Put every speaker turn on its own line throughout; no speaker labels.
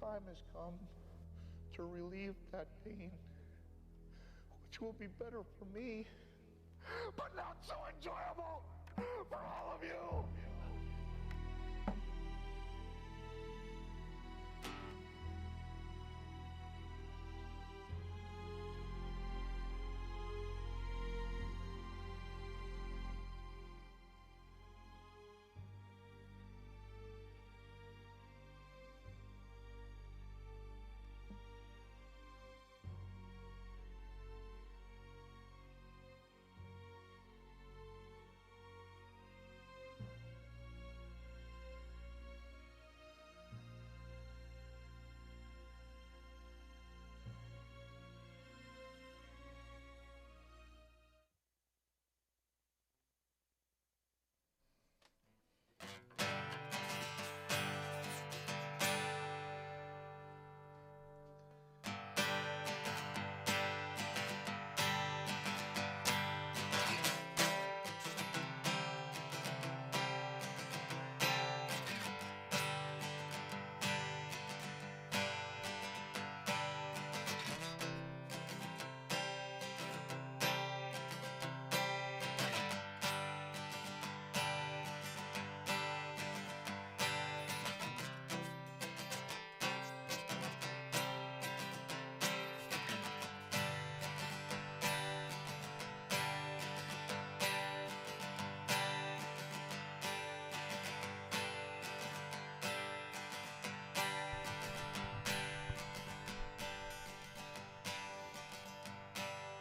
time has come to relieve that pain, which will be better for me, but not so enjoyable for all of you.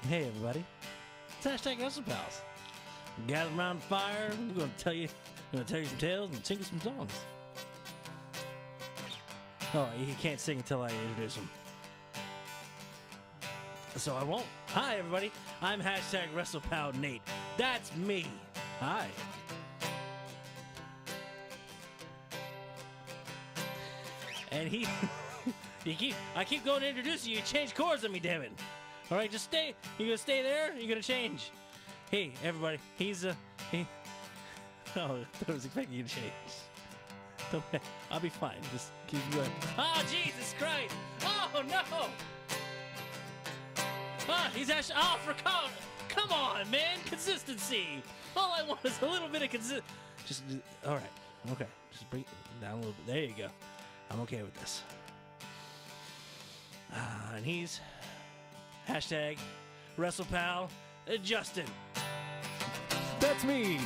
Hey everybody, it's hashtag WrestlePals. Gather around the fire. We're gonna tell you some tales and sing you some songs. Oh, he can't sing until I introduce him, so I won't. Hi everybody, I'm hashtag WrestlePal Nate. That's me. Hi. And I keep going to introduce you. You change chords on me, damn it. All right, just stay. You gonna stay there? You're gonna change. Hey, everybody. He. Oh, I was expecting you to change. Don't, I'll be fine. Just keep going. Oh, Jesus Christ! Oh no! Ah, he's actually. Oh, for come on, man! Consistency. All I want is a little bit of consistency. Just all right. Okay. Just bring it down a little bit. There you go. I'm okay with this. And he's. Hashtag WrestlePal Justin.
That's me.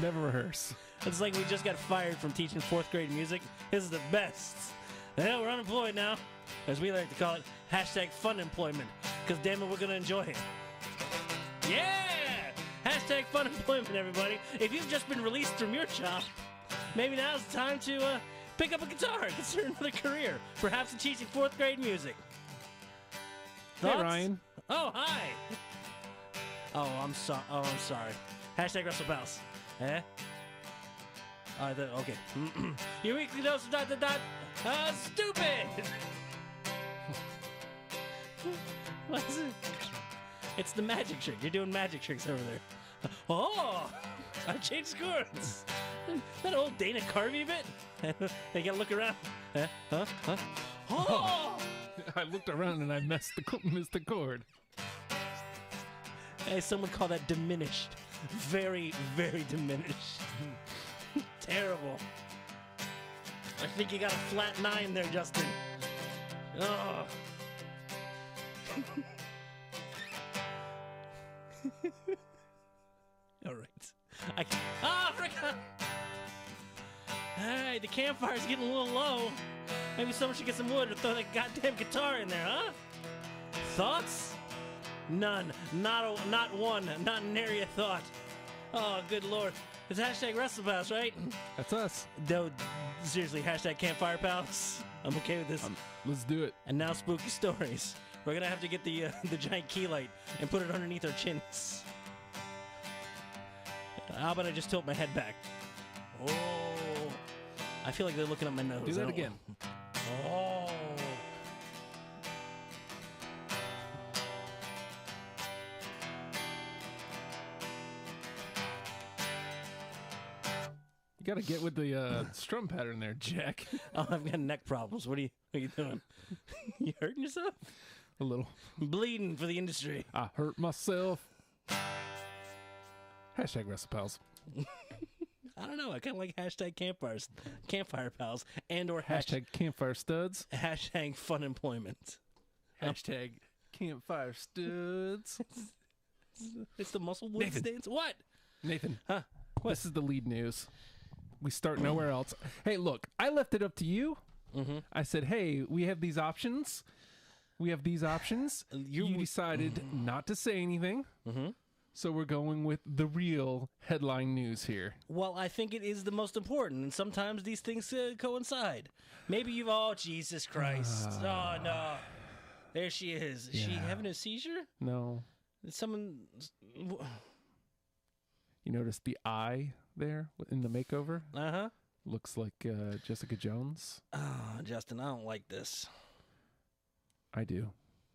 Never rehearse.
It's like we just got fired from teaching 4th grade music. This is the best. Hell, we're unemployed now. As we like to call it, hashtag fun employment. Because damn it, we're going to enjoy it. Yeah! Hashtag fun employment, everybody. If you've just been released from your job, maybe now's the time to pick up a guitar and consider another career. Perhaps in teaching 4th grade music. Thoughts?
Hey, Ryan.
Oh, hi. Oh, I'm sorry. Hashtag WrestlePals. Eh? Okay. Your weekly dose of stupid. What is it? It's the magic trick. You're doing magic tricks over there. Oh, I changed chords. That old Dana Carvey bit? They gotta look around. Oh!
I looked around and I missed the chord.
Hey, someone call that diminished. Very, very diminished. Terrible. I think you got a flat 9 there, Justin. Oh. All right. I forgot. All right, the campfire's getting a little low. Maybe someone should get some wood or throw that goddamn guitar in there, huh? Thoughts? None. Not one. Not an area thought. Oh, good Lord. It's hashtag WrestlePals, right?
That's us.
No, seriously, hashtag Campfire Pals. I'm okay with this.
Let's do it.
And now spooky stories. We're gonna have to get the giant key light and put it underneath our chins. How about I just tilt my head back? Oh, I feel like they're looking at my nose.
Do that again.
Oh.
Got to get with the strum pattern there, Jack.
Oh, I've got neck problems. What are you doing? You hurting yourself?
A little.
Bleeding for the industry.
I hurt myself. Hashtag WrestlePals.
I don't know. I kind of like hashtag campfire pals, and or
Hashtag campfire studs.
hashtag fun employment.
Hashtag campfire studs.
It's the muscle wood
Nathan.
stance. What?
Nathan,
Huh?
this is the lead news. We start nowhere else. Hey, look, I left it up to you.
Mm-hmm.
I said, hey, we have these options. We have these options. You decided not to say anything.
Mm-hmm.
So we're going with the real headline news here.
Well, I think it is the most important, and sometimes these things coincide. Maybe you've... Oh, Jesus Christ. Oh, no. There she is. Is she
Yeah.
having a seizure?
No.
Did someone...
You notice the eye there in the makeover?
Uh-huh.
Looks like Jessica Jones.
Oh, Justin, I don't like this.
I do.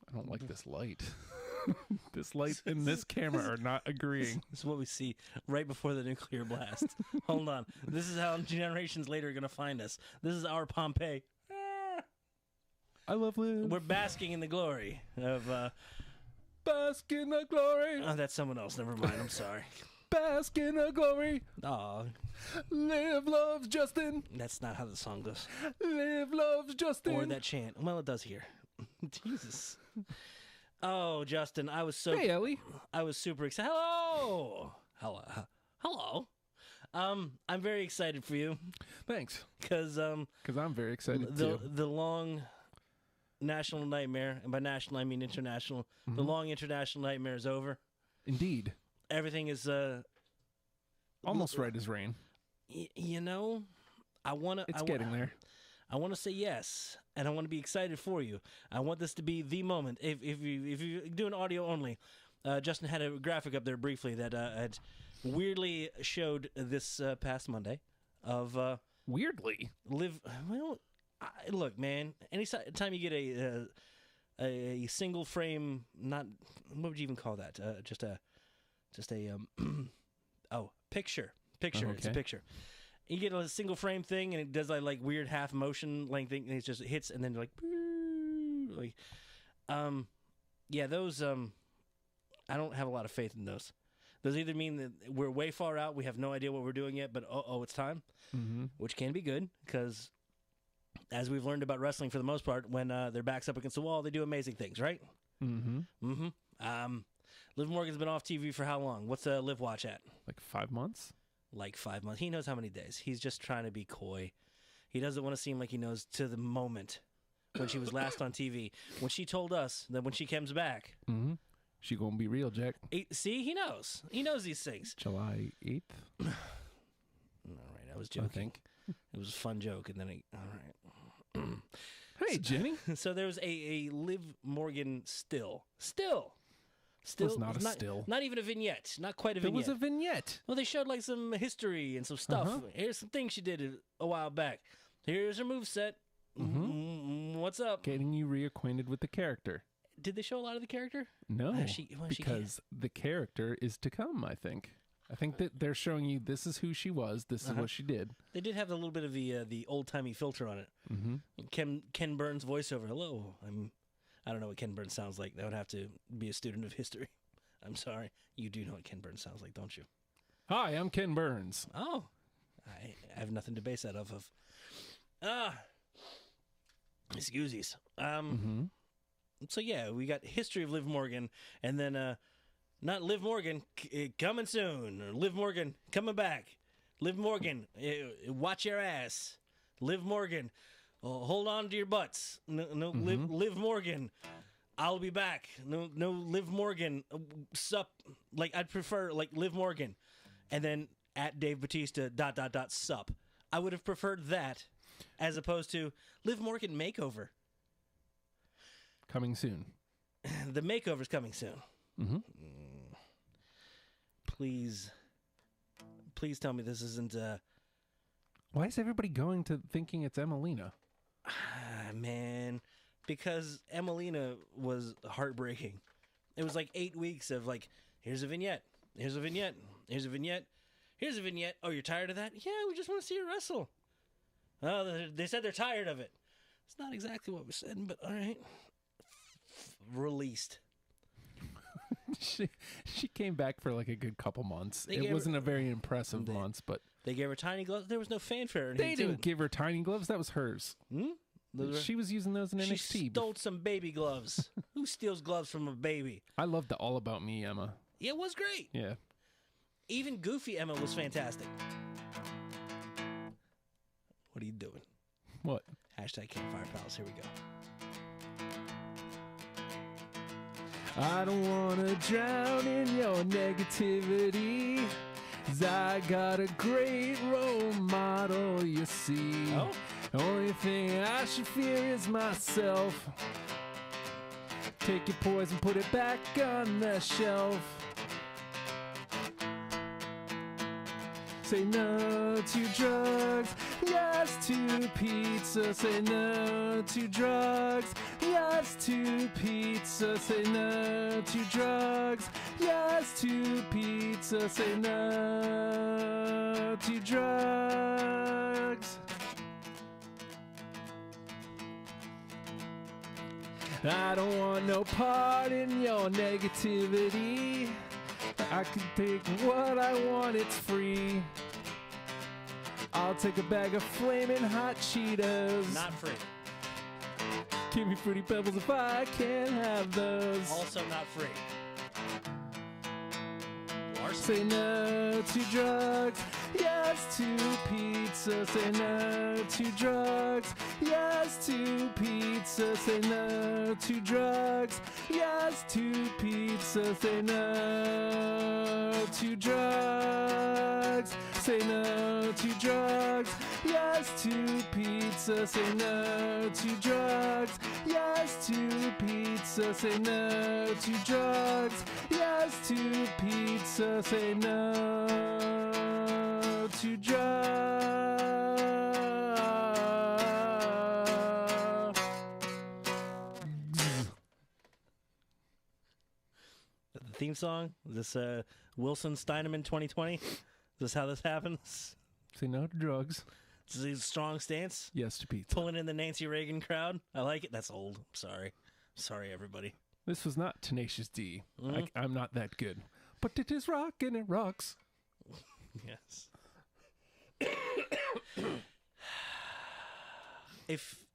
I don't like this light. This light and this camera are not agreeing.
This is what we see right before the nuclear blast. Hold on. This is how generations later are going to find us. This is our Pompeii.
I love Liv.
We're basking in the glory of...
Bask in the glory.
Oh, that's someone else. Never mind. I'm sorry.
Bask in the glory.
Oh,
Liv loves Justin.
that's not how the song goes.
Liv loves Justin.
Or that chant. Well, it does here. Jesus. Oh, Justin, I was
Hey, Ellie.
super excited. Hello. Hello. I'm very excited for you
Thanks.
because
Because I'm very excited too.
the long national nightmare, and by national I mean international. The long international nightmare is over.
Indeed.
Everything is
Almost right as rain.
you know,
It's getting there.
I want to say yes, and I want to be excited for you. I want this to be the moment. If you do an audio only, Justin had a graphic up there briefly that had weirdly showed this past Monday of
Weirdly.
live. Well, look, man. Anytime you get a single frame, not what would you even call that? Just a picture. It's a
okay.
picture. You get a single frame thing, and it does like weird half motion like thing. And it just hits, and then like, yeah, those. I don't have a lot of faith in those. Those either mean that we're way far out, we have no idea what we're doing yet, but it's time, which can be good because, as we've learned about wrestling for the most part, when their back's up against the wall, they do amazing things, right? Liv Morgan's been off TV for how long? What's Liv Watch at?
Like 5 months?
Like 5 months. He knows how many days. He's just trying to be coy. He doesn't want to seem like he knows to the moment when she was last on TV. When she told us that when she comes back.
She gonna be real, Jack.
See, he knows. He knows these things.
July 8th?
All right, I was joking.
I think.
It was a fun joke, and then all right.
Hey, Jenny.
So there was a Liv Morgan still.
Was not a still.
Not even a vignette. Not quite a
There
vignette.
was a vignette.
Well, they showed like some history and some stuff. Here's some things she did a while back. Here's her moveset. What's up?
Getting you reacquainted with the character.
Did they show a lot of the character?
No,
She
because the character is to come, I think. I think that they're showing you this is who she was, this is what she did.
They did have a little bit of the old timey filter on it. Ken Burns voiceover. Hello, I don't know what Ken Burns sounds like. That would have to be a student of history. I'm sorry. You do know what Ken Burns sounds like, don't you?
Hi, I'm Ken Burns.
Oh, I have nothing to base that off of. Excuses. So yeah, we got history of Liv Morgan, and then not Liv Morgan coming soon, or Liv Morgan coming back. Liv Morgan, watch your ass. Liv Morgan, hold on to your butts. No, Liv Morgan, I'll be back. No, Liv Morgan, sup. Like I'd prefer like Liv Morgan, and then at Dave Batista ... sup. I would have preferred that, as opposed to Liv Morgan makeover.
Coming soon.
The makeover's coming soon. Please tell me this isn't.
Why is everybody going to thinking it's Emelina?
Man, because Emelina was heartbreaking. It was like 8 weeks of like, here's a vignette, here's a vignette, here's a vignette. Here's a vignette. Oh, you're tired of that? Yeah, we just want to see you wrestle. Oh, they said they're tired of it. It's not exactly what we said, but all right. Released.
She came back for like a good couple months.
They
It
gave
wasn't
her-
a very impressive months, but
They gave her tiny gloves. There was no fanfare. Or
they
anything to
didn't
it.
give her tiny gloves. That was hers.
Those were-
She was using those in
She
NXT.
stole some baby gloves. Who steals gloves from a baby?
I loved the All About Me Emma.
Yeah, it was great.
Yeah.
Even Goofy Emma was fantastic. What are you doing?
What?
Hashtag Campfire Pals. Here we go.
I don't wanna drown in your negativity, 'cause I got a great role model, you see.
Oh?
Only thing I should fear is myself. Take your poison, put it back on the shelf. Say no to drugs, yes to pizza. Say no to drugs, yes to pizza. Say no to drugs, yes to pizza. Say no to drugs. I don't want no part in your negativity. I can take what I want, it's free. I'll take a bag of flaming hot Cheetos.
Not free.
Give me Fruity Pebbles if I can't have those.
Also not free. Larson.
Say no to drugs, yes to pizza. Say no to drugs, yes to pizza. Say no to drugs, yes to pizza. Say no to drugs. Say no to drugs, yes to pizza. Say no to drugs, yes to pizza. Say no to drugs, yes to pizza. Say no to drugs.
The theme song? Is this Wilson Steineman 2020? Is this how this happens?
Say no to drugs,
This is a strong stance?
yes to pizza.
Pulling in the Nancy Reagan crowd? I like it. That's old. Sorry. Sorry, everybody.
This was not Tenacious D.
Mhm.
I'm not that good. But it is rock and it rocks.
Yes.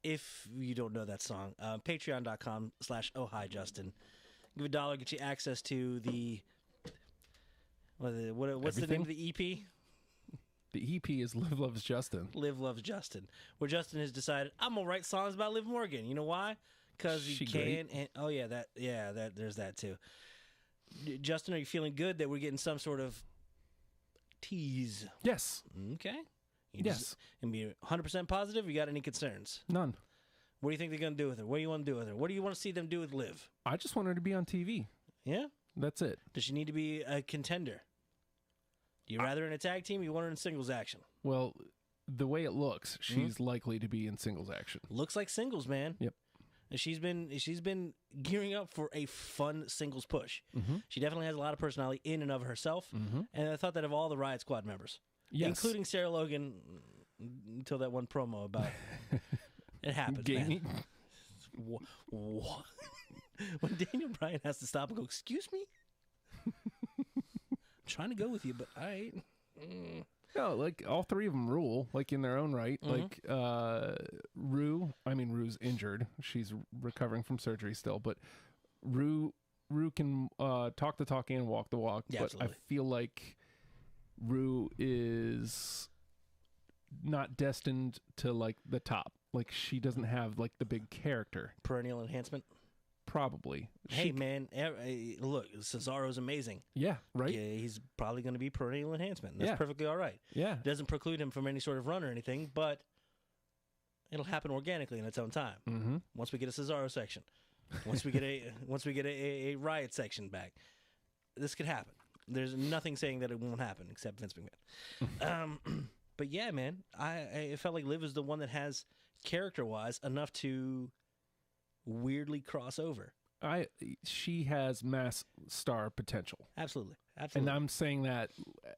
If you don't know that song, patreon.com/oh hi Justin. Give $1, get you access to the what's the name of the EP?
The EP is Live Loves Justin.
Liv Loves Justin, where Justin has decided I'm gonna write songs about Liv Morgan. You know why? Because he
She
can.
great.
And oh yeah, that there's that too. Justin, are you feeling good that we're getting some sort of tease?
Yes.
Okay.
Yes.
And be 100% positive. You got any concerns?
None.
What do you think they're gonna do with her? What do you want to do with her? What do you want to see them do with Liv?
I just want her to be on TV.
Yeah.
That's it.
Does she need to be a contender? Do you rather in a tag team? Or you want her in singles action?
Well, the way it looks, she's likely to be in singles action.
Looks like singles, man.
Yep.
And she's been gearing up for a fun singles push.
Mm-hmm.
She definitely has a lot of personality in and of herself.
Mm-hmm.
And I thought that of all the Riot Squad members,
Yes.
including Sarah Logan, until that one promo about it happens,
Gamey.
man. What? When Daniel Bryan has to stop and go, "Excuse me." I'm trying to go with you, but all right.
No, like all three of them rule, like in their own right. Like Rue's injured. She's recovering from surgery still, but Rue can talk the talk and walk the walk.
Yeah,
but
absolutely.
I feel like Rue is not destined to like the top. Like she doesn't have like the big character.
Perennial enhancement.
Probably.
Hey, man, look, Cesaro's amazing.
Yeah. Right.
Yeah, he's probably going to be perennial enhancement. That's
Yeah.
perfectly all right.
Yeah.
Doesn't preclude him from any sort of run or anything, but it'll happen organically in its own time.
Mm-hmm.
Once we get a Cesaro section, once we get a Riot section back, this could happen. There's nothing saying that it won't happen except Vince McMahon. But yeah, man, I felt like Liv is the one that has character-wise enough to weirdly cross over.
she has mass star potential.
Absolutely.
And
Absolutely.
I'm saying that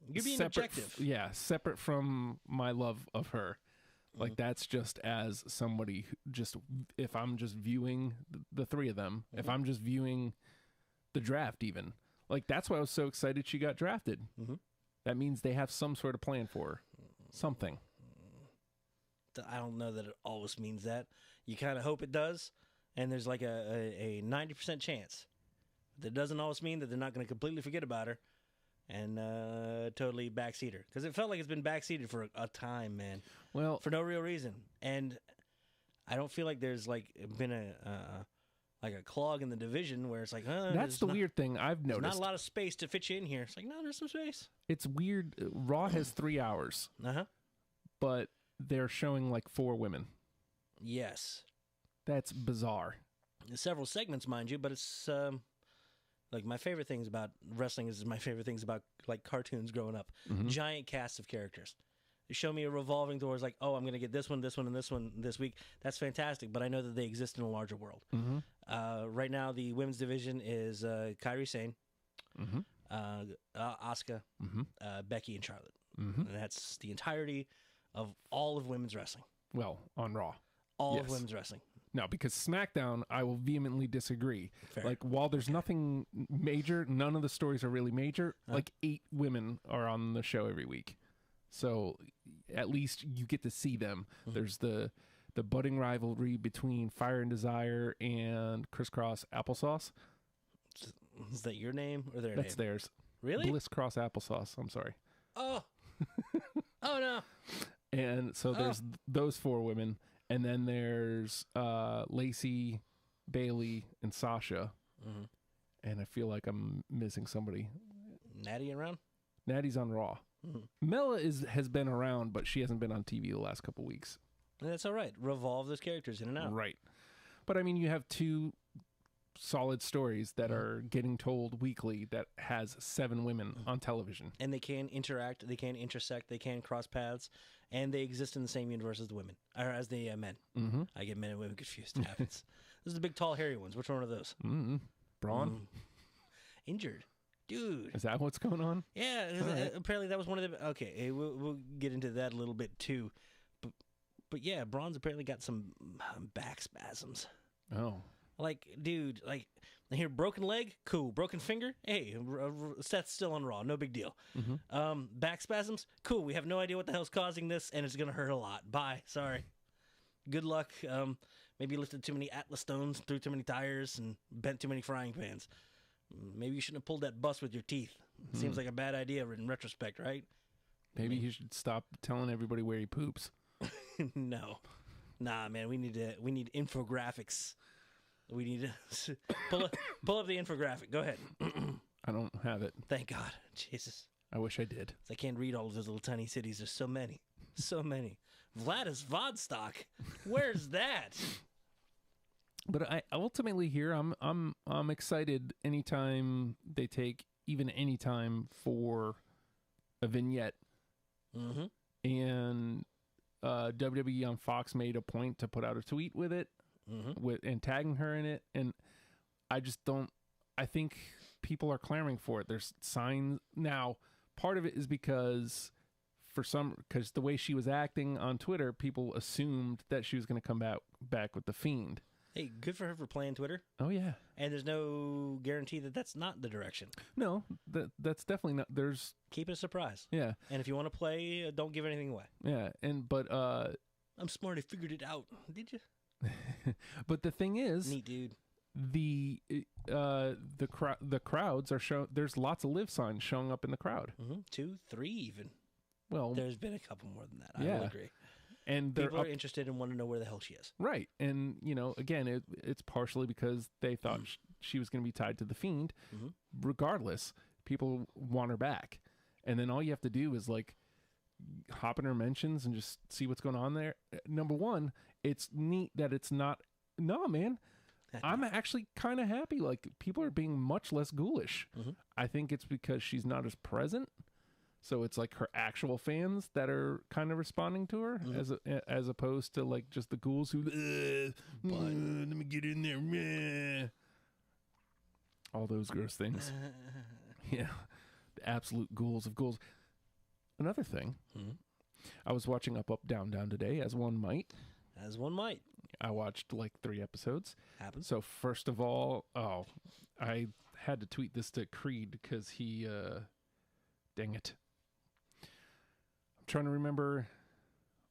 You're being
separate,
objective.
yeah, separate from my love of her. Like that's just as somebody who just, if I'm just viewing the three of them, if I'm just viewing the draft even, like that's why I was so excited she got drafted. That means they have some sort of plan for her. Something.
I don't know that it always means that. You kind of hope it does, and there's like a 90% chance. That doesn't always mean that they're not going to completely forget about her and totally backseat her. Because it felt like it's been backseated for a time, man.
Well,
For no real reason. And I don't feel like there's like been a clog in the division where it's like,
that's the weird thing I've
There's
noticed.
not a lot of space to fit you in here. It's like, no, there's some space.
It's weird. Raw has 3 hours, but they're showing like 4 women.
Yes.
That's bizarre.
There's several segments, mind you, but it's like my favorite things about wrestling is my favorite things about like cartoons growing up. Giant cast of characters. They show me a revolving door. It's like, oh, I'm going to get this one, and this one this week. That's fantastic, but I know that they exist in a larger world. Right now, the women's division is Kairi Sane, Asuka, Becky, and Charlotte. And that's the entirety of all of women's wrestling.
Well, on Raw.
All of
Yes.
women's wrestling.
No, because SmackDown, I will vehemently disagree.
Fair.
Like, while there's nothing major, none of the stories are really major. Like, 8 women are on the show every week. So, at least you get to see them. There's the budding rivalry between Fire and Desire and Crisscross Applesauce.
Is that your name or their
That's
name?
theirs.
Really?
Bliss Cross Applesauce. I'm sorry.
Oh. Oh, no.
And so there's those 4 women. And then there's Lacey, Bailey, and Sasha. And I feel like I'm missing somebody.
Natty around?
Natty's on Raw. Mela has been around, but she hasn't been on TV the last couple weeks.
That's all right. Revolve those characters in and out.
Right. But I mean, you have 2 solid stories that are getting told weekly that has 7 women on television.
And they can interact, they can intersect, they can cross paths, and they exist in the same universe as the women, or as the men. I get men and women confused. It happens. This is the big, tall, hairy ones. Which one are those?
Braun?
Injured. Dude.
Is that what's going on?
Yeah, apparently that was one of the... Okay, we'll get into that a little bit, too. But yeah, Braun's apparently got some back spasms.
Oh.
Like, dude, like, here, broken leg, cool. Broken finger, hey, Seth's still on Raw, no big deal. Back spasms, cool. We have no idea what the hell's causing this, and it's going to hurt a lot. Bye, sorry. Good luck. Maybe you lifted too many Atlas stones, threw too many tires, and bent too many frying pans. Maybe you shouldn't have pulled that bus with your teeth. Seems like a bad idea in retrospect, right?
Maybe he should stop telling everybody where he poops.
No. Nah, man, we need infographics. We need to pull up the infographic. Go ahead.
I don't have it.
Thank God. Jesus.
I wish I did.
I can't read all of those little tiny cities. There's so many. So many. Vladivostok. Where's that?
But I ultimately here I'm excited anytime they take even any time for a vignette. And WWE on Fox made a point to put out a tweet with it, and tagging her in it, and I just don't. I think people are clamoring for it. There's signs now. Part of it is because the way she was acting on Twitter, people assumed that she was going to come back with the Fiend.
Hey, good for her for playing Twitter.
Oh yeah,
and there's no guarantee that that's not the direction.
No, that's definitely not. There's
keep it a surprise.
Yeah,
and if you want to play, don't give anything away.
Yeah, but
I'm smart. I figured it out. Did you?
But the thing is,
neat dude.
The crowds are showing. There's lots of live signs showing up in the crowd.
2, 3 even.
Well,
there's been a couple more than that. I will agree.
And
people are interested and want to know where the hell she is.
Right. And, again, it's partially because they thought she was going to be tied to the Fiend. Regardless, people want her back. And then all you have to do is, hop in her mentions and just see what's going on there. Number one, it's neat that it's not... No, man. I'm actually kind of happy. People are being much less ghoulish. I think it's because she's not as present. So it's her actual fans that are kind of responding to her, as opposed to just the ghouls who, let me get in there. All those gross things. Yeah. The absolute ghouls of ghouls. Another thing. I was watching Up, Up, Down, Down today, as one might.
As one might.
I watched like 3 episodes.
Happens.
So first of all, I had to tweet this to Creed because he, dang it. I'm trying to remember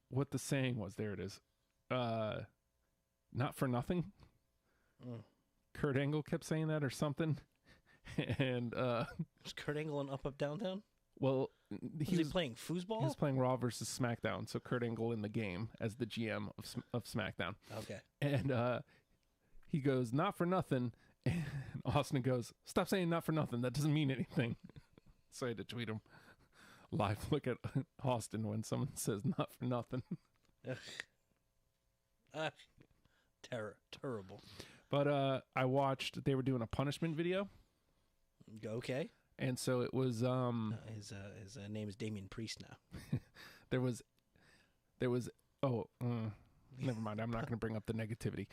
what the saying was. There it is. Not for nothing. Kurt Angle kept saying that or something. And,
Was Kurt Angle on Up, Up, Down, Down?
well,
Was he playing foosball?
he was playing Raw versus SmackDown. So Kurt Angle in the game as the GM of SmackDown.
Okay.
And he goes, not for nothing. And Austin goes, stop saying not for nothing. That doesn't mean anything. So I had to tweet him. Live look at Austin when someone says not for nothing.
Terrible.
But I watched, they were doing a punishment video.
Okay.
And so it was,
His name is Damian Priest now.
there was, never mind. I'm not going to bring up the negativity.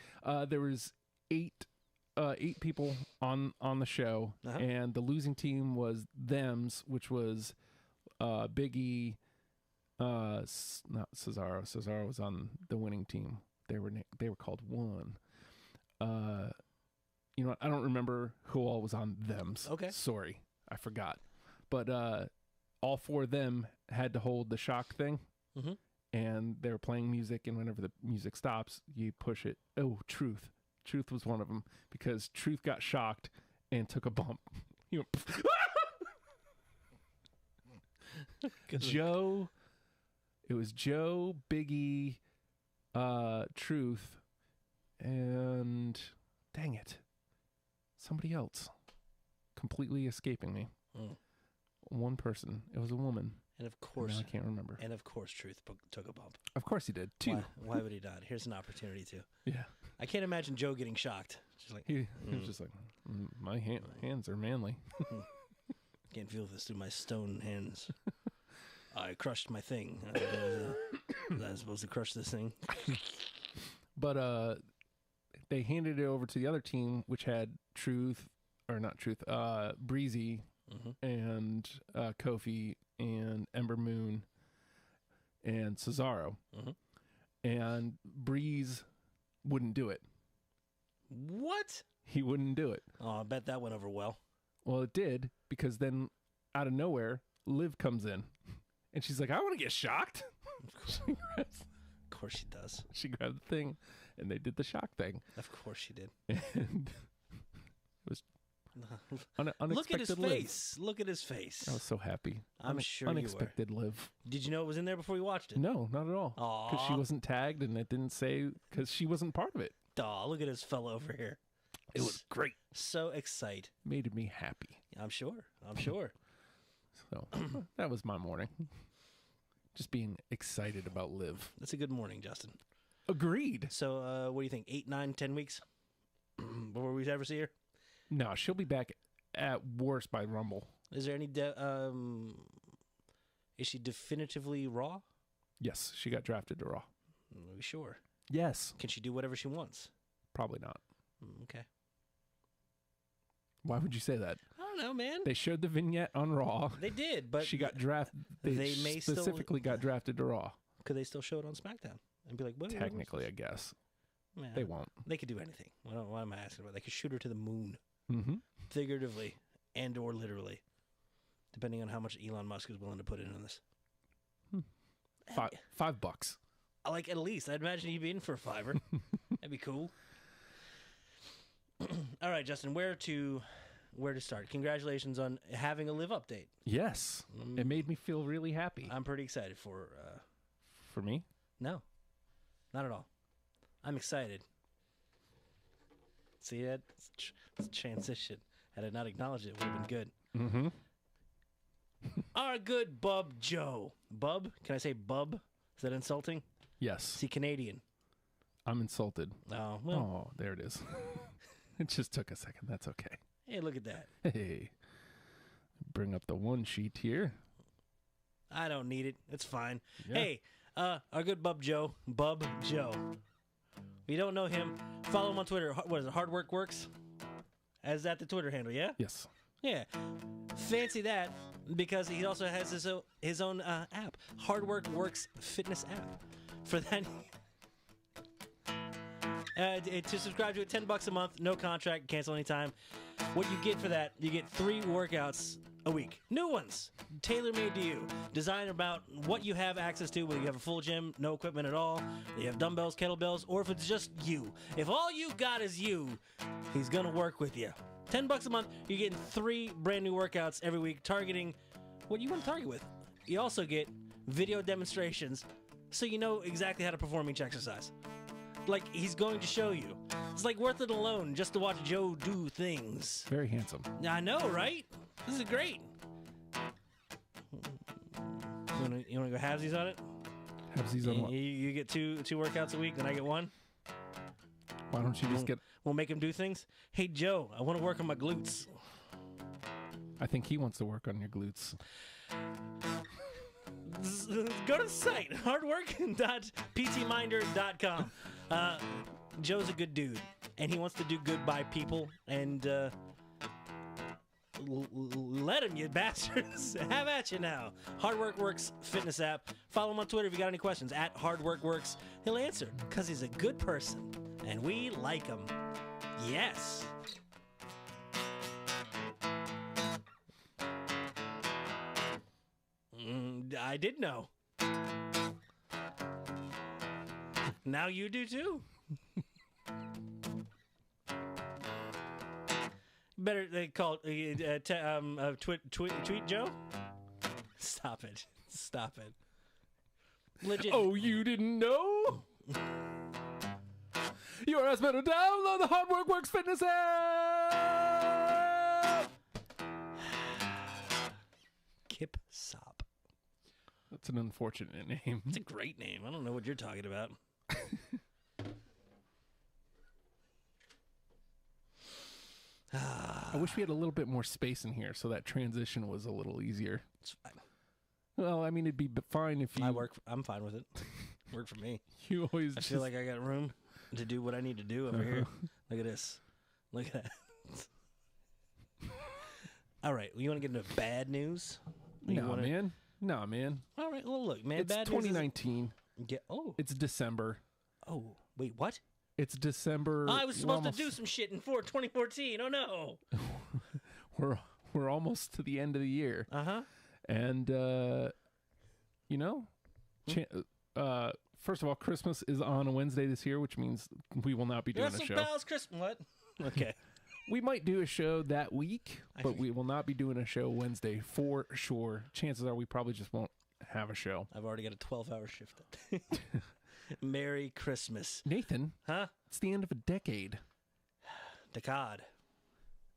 There was eight people on the show, and the losing team was Thems, which was Big E, not Cesaro. Cesaro was on the winning team. They were called One. You know, I don't remember who all was on Thems.
Okay.
Sorry, I forgot. But all 4 of them had to hold the shock thing.
Mm-hmm.
And they were playing music, and whenever the music stops, you push it. Oh, Truth. Truth was one of them, because Truth got shocked and took a bump. He went, Joe, it was Joe, Biggie, Truth, and dang it, somebody else. Completely escaping me. One person. It was a woman.
And of course,
I can't remember.
And of course, Truth took a bump.
Of course he did. 2.
Why would he not? Here's an opportunity to.
Yeah.
I can't imagine Joe getting shocked. She's like,
He was just like, my hands are manly.
can't feel this through my stone hands. I crushed my thing. Was I supposed to crush this thing?
But they handed it over to the other team, which had Breezy and Kofi and Ember Moon and Cesaro. And Breeze wouldn't do it.
What?
He wouldn't do it.
Oh, I bet that went over well.
Well, it did, because then out of nowhere, Liv comes in. And she's like, I want to get shocked.
Of course she does.
She grabbed the thing, and they did the shock thing.
Of course she did.
And it was unexpected.
Look at his face. Look at his face.
I was so happy.
I'm sure
unexpected Liv.
Did you know it was in there before you watched it?
No, not at all. Because she wasn't tagged, and it didn't say, because she wasn't part of it.
Aw, look at this fellow over here.
It was great.
So excited.
Made me happy.
I'm sure. So
that was my morning. Just being excited about Liv.
That's a good morning, Justin.
Agreed.
So what do you think? 8, 9, 10 weeks before we ever see her?
No, she'll be back at worst by Rumble.
Is there any is she definitively Raw?
Yes, she got drafted to Raw.
Are we sure?
Yes.
Can she do whatever she wants?
Probably not.
Okay.
Why would you say that?
I don't know, man.
They showed the vignette on Raw.
They did, but
she got drafted. They
may
specifically got drafted to Raw.
Could they still show it on SmackDown and be like, what?
Technically, I guess.
Yeah,
they won't.
They could do anything. Why am I asking about? They could shoot her to the moon, figuratively and or literally, depending on how much Elon Musk is willing to put in on this.
$5.
I like at least. I'd imagine he'd be in for a $5. That'd be cool. All right, Justin, where to start? Congratulations on having a Live update.
Yes, it made me feel really happy.
I'm pretty excited for
me.
No, not at all. I'm excited. See that? It's a transition. Had I not acknowledged it, would have been good. Our good Bub Joe. Bub? Can I say Bub? Is that insulting?
Yes.
Is he Canadian?
I'm insulted.
Oh, well.
Oh, there it is. It just took a second. That's okay.
Hey, look at that.
Hey. Bring up the one sheet here.
I don't need it. It's fine.
Yeah.
Hey, our good Bub Joe. Bub Joe. If you don't know him, follow him on Twitter. What is it? Hard Work Works? As that the Twitter handle, yeah?
Yes.
Yeah. Fancy that, because he also has his own app, Hard Work Works Fitness app. For that, to subscribe to it, $10 a month, no contract, cancel anytime. What you get for that, you get 3 workouts a week. New ones, tailor-made to you. Designed about what you have access to, whether you have a full gym, no equipment at all, you have dumbbells, kettlebells, or if it's just you. If all you got is you, he's going to work with you. $10 a month, you're getting 3 brand new workouts every week, targeting what you want to target with. You also get video demonstrations, so you know exactly how to perform each exercise. Like, he's going to show you. It's like worth it alone just to watch Joe do things.
Very handsome.
I know, right? This is great. You want to go halvesies on it?
Halvesies on what?
You get two workouts a week, then I get 1.
Why don't you just get...
We'll make him do things. Hey, Joe, I want to work on my glutes.
I think he wants to work on your glutes.
Go to the site, hardwork.ptminder.com. Joe's a good dude, and he wants to do good by people, and let him, you bastards. Have at you now. Hard Work Works Fitness app. Follow him on Twitter if you got any questions, at HardWorkWorks. He'll answer, because he's a good person, and we like him. Yes. I did know. Now you do too. Better they call tweet Joe. Stop it. Stop it. Legit.
Oh, you didn't know? Your ass better download the Hard Work Works Fitness app.
Kip Sop.
That's an unfortunate name.
It's a great name. I don't know what you're talking about.
I wish we had a little bit more space in here so that transition was a little easier.
It's fine.
Well, I mean, it'd be fine if you...
I'm fine with it. Work for me.
You always
I feel like I got room to do what I need to do over here. Look at this. Look at that. All right. You want to get into bad news?
man. No, man.
All right. Well, look, man.
It's
bad
2019.
News is...
It's December.
Oh, wait, what?
It's December.
I was supposed to do some shit in 2014. Oh, no.
We're almost to the end of the year.
Uh-huh.
And, first of all, Christmas is on a Wednesday this year, which means we will not be doing a show.
Pals Christmas. What? Okay.
We might do a show that week, but we will not be doing a show Wednesday for sure. Chances are we probably just won't have a show.
I've already got a 12-hour shift. Merry Christmas.
Nathan.
Huh?
It's the end of a decade.
Decade.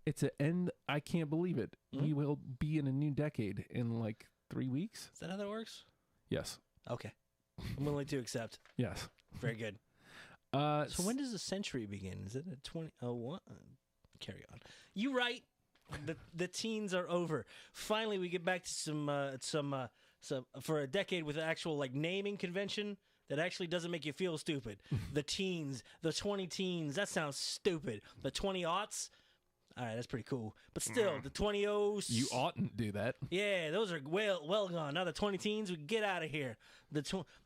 It's an end. I can't believe it. We will be in a new decade in like 3 weeks.
Is that how that works?
Yes.
Okay. I'm willing to accept.
Yes.
Very good. So when does the century begin? Is it at 2001? Carry on. You right. The teens are over. Finally, we get back to some for a decade with an actual like naming convention that actually doesn't make you feel stupid. The teens, the 20 teens, that sounds stupid. The 20-aughts, all right, that's pretty cool. But still, the 20-os.
You oughtn't do that.
Yeah, those are well gone. Now the 20 teens, we get out of here. The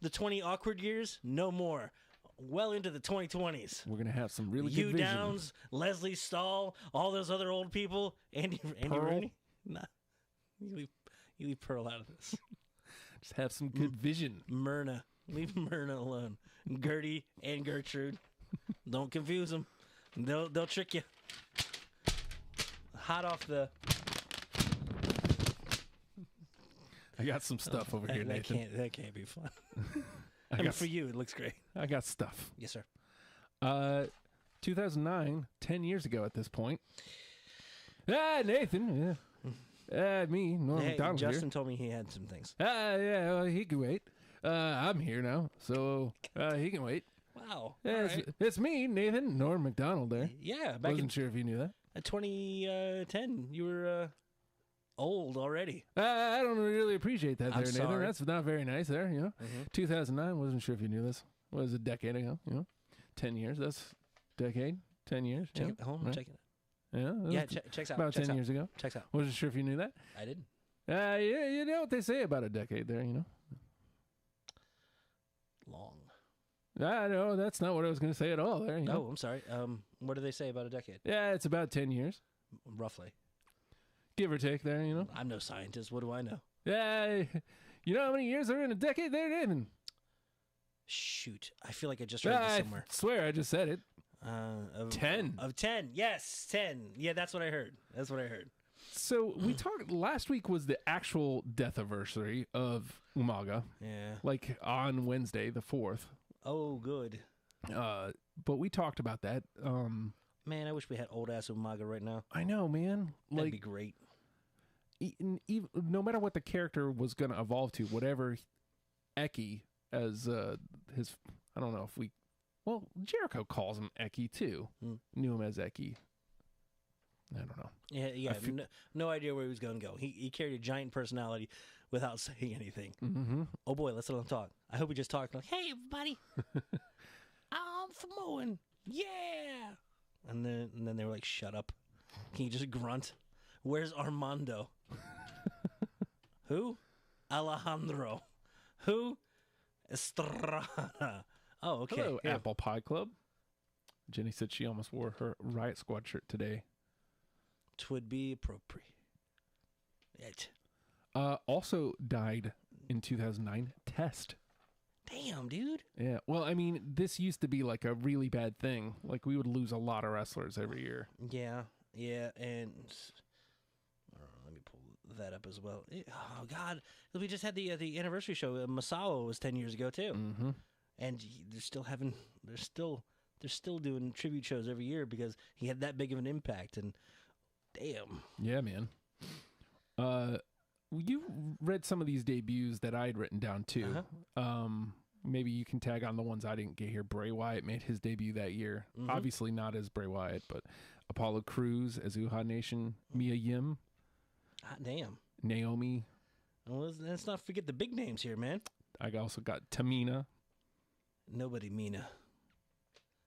20 awkward years, no more. Well into the 2020s.
We're gonna have some really
Hugh
good vision.
Downs, Leslie Stahl, all those other old people. Andy Rooney. Nah, you leave Pearl out of this.
Just have some good vision.
Myrna. Leave Myrna alone. Gertie and Gertrude. Don't confuse them. They'll trick you. Hot off the...
I got some stuff over here, Nathan.
That can't be fun. I mean, for you, it looks great.
I got stuff.
Yes, sir.
2009, 10 years ago at this point. Nathan. Me, Norm MacDonald
Justin
here.
told me he had some things.
Yeah, well, he can wait. I'm here now, so he can wait.
Wow.
Yeah, it's me, Nathan, Norm MacDonald there.
Yeah.
Wasn't sure if you knew that.
2010, you were old already.
I don't really appreciate that there, Nathan.
Sorry.
That's not very nice there, 2009, wasn't sure if you knew this. What was a decade ago, 10 years, that's decade, 10 years.
Check it. Hold on,
right?
check it.
Yeah, that
Yeah,
was
checks out.
about
checks
10
out.
years ago.
Checks out.
Wasn't sure if you knew that.
I didn't.
Yeah, you know what they say about a decade there, you know?
Long.
I know, that's not what I was going to say at all there. You know?
Oh, I'm sorry. What do they say about a decade?
Yeah, it's about 10 years,
Roughly.
give or take there, you know?
I'm no scientist. What do I know?
Yeah, you know how many years are in a decade there, Nathan?
Shoot. I feel like I just read this somewhere.
I swear I just said it.
10. Of 10. Yes, 10. Yeah, that's what I heard.
So we talked, last week was the actual death anniversary of Umaga,
Yeah.
like on Wednesday, the 4th.
Oh, good.
But we talked about that.
Man, I wish we had old ass Umaga right now.
I know, man.
That'd
Like,
be great.
even no matter what the character was going to evolve to, whatever Eki as his, I don't know if we, well, Jericho calls him Eki too. Knew him as Eki. I don't know.
Yeah. No idea where he was going to go. He carried a giant personality without saying anything.
Mm-hmm.
Oh boy, let's let him talk. I hope he just talked like, "Hey everybody, I'm Samoan, yeah." And then they were like, "Shut up." Can you just grunt? Where's Armando? Who? Alejandro. Who? Estrada. Oh, okay.
Hello,
Yeah.
Apple Pie Club. Jenny said she almost wore her Riot Squad shirt today.
'Twould be appropriate. It.
Also died in 2009. Test.
Damn, dude.
Yeah. Well, I mean, this used to be like a really bad thing. Like we would lose a lot of wrestlers every year.
Yeah, and let me pull that up as well. Oh God, we just had the anniversary show. Masawa was 10 years ago too,
Mm-hmm.
and they're still doing tribute shows every year because he had that big of an impact. And damn,
Yeah, man. You read some of these debuts that I had written down too. Maybe you can tag on the ones I didn't get here. Bray Wyatt made his debut that year.
Mhm.
Obviously not as Bray Wyatt, but Apollo Crews as Uhaa Nation, Mia Yim,
damn.
Naomi.
Well, let's not forget the big names here, man.
I also got Tamina.
Nobody Mina.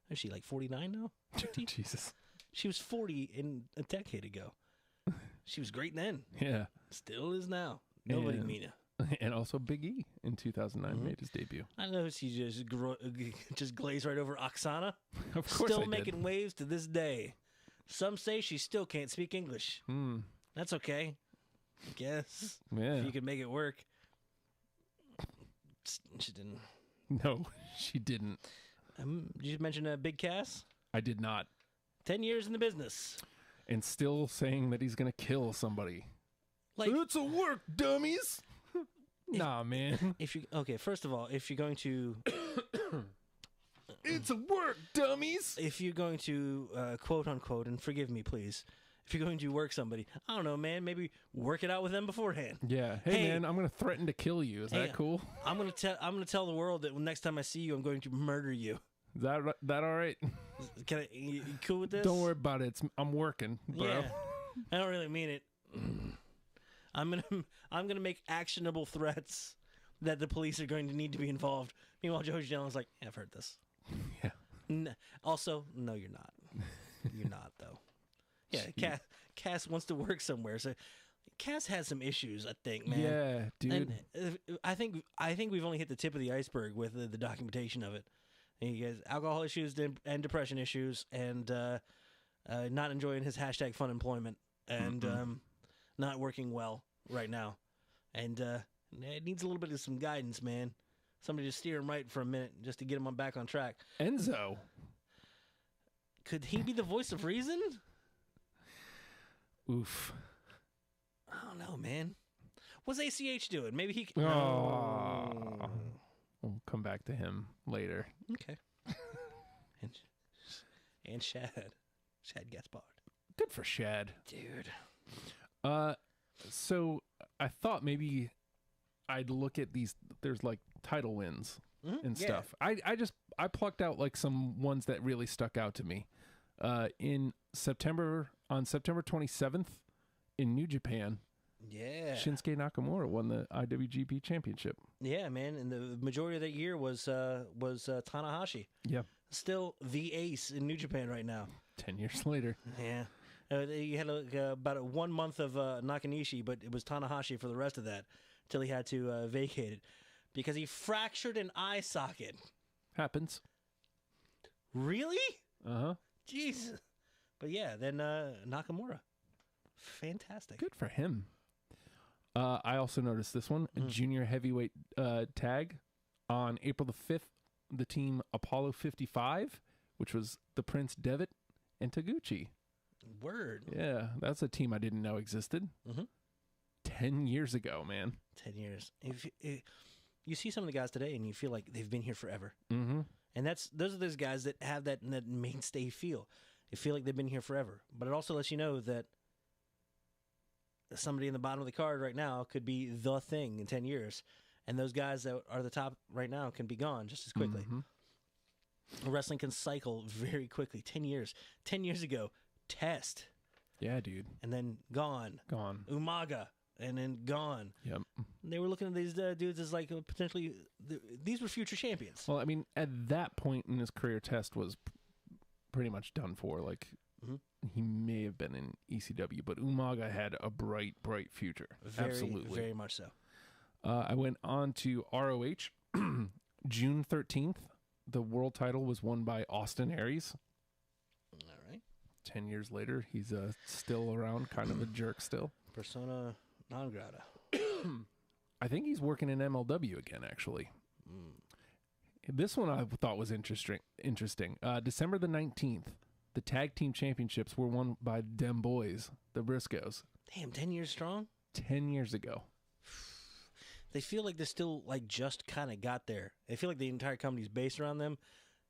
Is she like 49 now? 50?
Jesus.
She was 40 in a decade ago. She was great then.
Yeah.
Still is now. Nobody
And-
Mina.
And also Big E in 2009
Mhm.
made his debut.
I know she just glazed right over Oksana.
Of course
Still
I
making
did.
waves to this day. Some say she still can't speak English. That's okay. I guess.
Yeah.
If you could make it work. She didn't.
No, she didn't.
Did you mention Big Cass?
I did not.
10 years in the business.
And still saying that he's going to kill somebody.
Like,
It's a work, dummies. Nah, man.
first of all, if you're going to
It's a work, dummies.
quote unquote, and forgive me, please, if you're going to work somebody, I don't know, man, maybe work it out with them beforehand.
Yeah. Hey, man, I'm going to threaten to kill you. Is
Hey,
that cool?
I'm gonna tell the world that next time I see you, I'm going to murder you.
Is that all right?
You cool with this?
Don't worry about it. I'm working, bro.
Yeah, I don't really mean it. I'm gonna make actionable threats that the police are going to need to be involved. Meanwhile, Joey Janela's like, I've heard this.
Yeah.
Also, no, you're not. You're not though. Yeah, Cass wants to work somewhere, so Cass has some issues, I think, man.
Yeah, dude.
And I think we've only hit the tip of the iceberg with the documentation of it. He has alcohol issues and depression issues, and not enjoying his hashtag fun employment, and not working well right now, and it needs a little bit of some guidance, man. Somebody to steer him right for a minute, just to get him back on track.
Enzo.
Could he be the voice of reason?
Oof.
I don't know, man. What's ACH doing? Maybe he.
Oh. We'll come back to him later.
Okay. and Shad Gaspard.
Good for Shad.
Dude.
So I thought maybe I'd look at these. There's like title wins and
yeah.
stuff. I plucked out like some ones that really stuck out to me. On September 27th in New Japan,
Yeah.
Shinsuke Nakamura won the IWGP Championship.
Yeah, man. And the majority of that year was Tanahashi.
Yeah.
Still the ace in New Japan right now.
10 years later.
Yeah. He had about a 1 month of Nakanishi, but it was Tanahashi for the rest of that till he had to vacate it because he fractured an eye socket.
Happens.
Really?
Uh-huh.
Jeez. But yeah, then Nakamura. Fantastic.
Good for him. I also noticed this one, a junior heavyweight tag on April the 5th, the team Apollo 55, which was the Prince Devitt and Taguchi.
Word.
Yeah, that's a team I didn't know existed. 10 years ago, man.
10 years. If you see some of the guys today and you feel like they've been here forever.
Mm-hmm.
And those are those guys that have that mainstay feel. They feel like they've been here forever. But it also lets you know that somebody in the bottom of the card right now could be the thing in 10 years. And those guys that are the top right now can be gone just as quickly. Wrestling can cycle very quickly. 10 years. 10 years ago, Test.
Yeah, dude.
And then gone.
Gone.
Umaga. And then gone.
Yep.
They were looking at these dudes as like potentially, these were future champions.
Well, I mean, at that point in his career, Test was pretty much done for. Like, he may have been in ECW, but Umaga had a bright, bright future. Absolutely.
Very much so.
I went on to ROH. June 13th, the world title was won by Austin Aries.
All right.
10 years later, he's still around, kind of a jerk still.
Persona non grata.
I think he's working in MLW again, actually. This one I thought was interesting. December the 19th, the tag team championships were won by them boys, the Briscoes.
Damn, 10 years strong?
10 years ago.
They feel like they're still like just kind of got there. They feel like the entire company's based around them.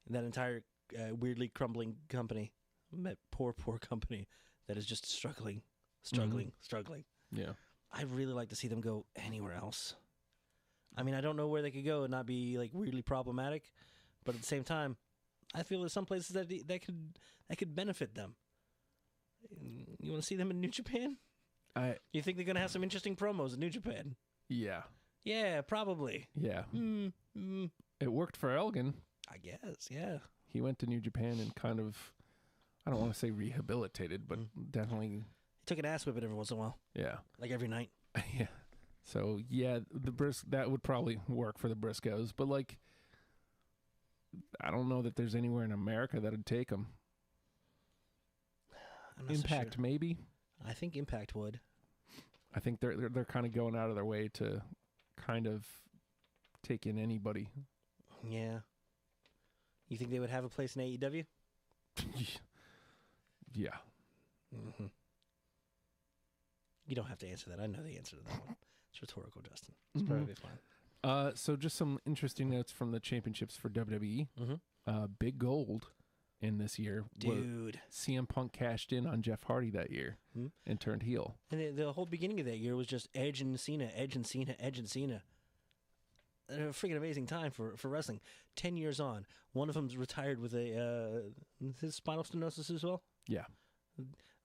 And that entire weirdly crumbling company, that poor company that is just struggling.
Yeah.
I'd really like to see them go anywhere else. I mean, I don't know where they could go and not be like weirdly problematic, but at the same time, I feel there's some places that could benefit them. You want to see them in New Japan? You think they're gonna have some interesting promos in New Japan?
Yeah.
Yeah, probably.
Yeah. It worked for Elgin.
I guess. Yeah.
He went to New Japan and kind of, I don't want to say rehabilitated, but definitely.
He took an ass whipping every once in a while.
Yeah.
Like every night.
Yeah. So yeah, that would probably work for the Briscoes, but like, I don't know that there's anywhere in America that would take them. Impact, maybe.
I think Impact would.
I think they're kind of going out of their way to kind of take in anybody.
Yeah. You think they would have a place in AEW?
Yeah.
You don't have to answer that. I know the answer to that one. It's rhetorical, Justin. It's probably fine.
So just some interesting notes from the championships for WWE. Big Gold in this year.
Dude.
CM Punk cashed in on Jeff Hardy that year and turned heel.
And the whole beginning of that year was just Edge and Cena, Edge and Cena, Edge and Cena. A freaking amazing time for wrestling. 10 years on. One of them's retired with his spinal stenosis as well?
Yeah.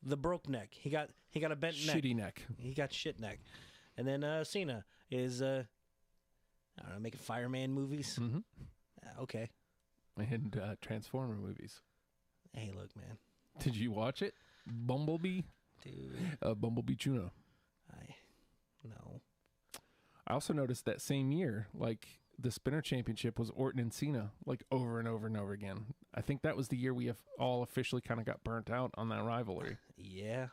The broke neck. He got a bent neck.
Shitty neck.
He got shit neck. And then Cena is, I don't know, making fireman movies. Okay.
And Transformer movies.
Hey, look, man.
Did you watch it? Bumblebee?
Dude.
Bumblebee Tuna.
No.
I also noticed that same year, like, the Spinner Championship was Orton and Cena, like, over and over and over again. I think that was the year we have all officially kind of got burnt out on that rivalry.
Yeah.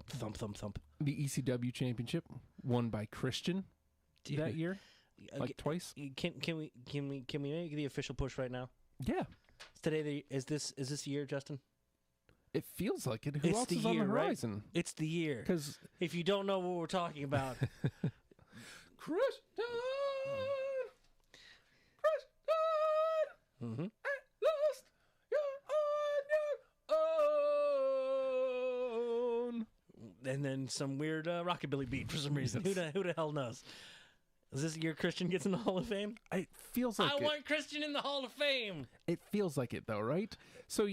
Thump, thump, thump.
The ECW Championship won by Christian that year, like twice.
Can we make the official push right now?
Yeah.
Is this year, Justin?
It feels like it. Who
It's
else
the
is on the
year, right?
horizon?
It's the year.
Because
if you don't know what we're talking about,
Christian, at last you're on your own.
and then some weird rockabilly beat for some reason. Who the hell knows? Is this the year Christian gets in the Hall of Fame?
It feels like
I want Christian in the Hall of Fame.
It feels like it, though, right? So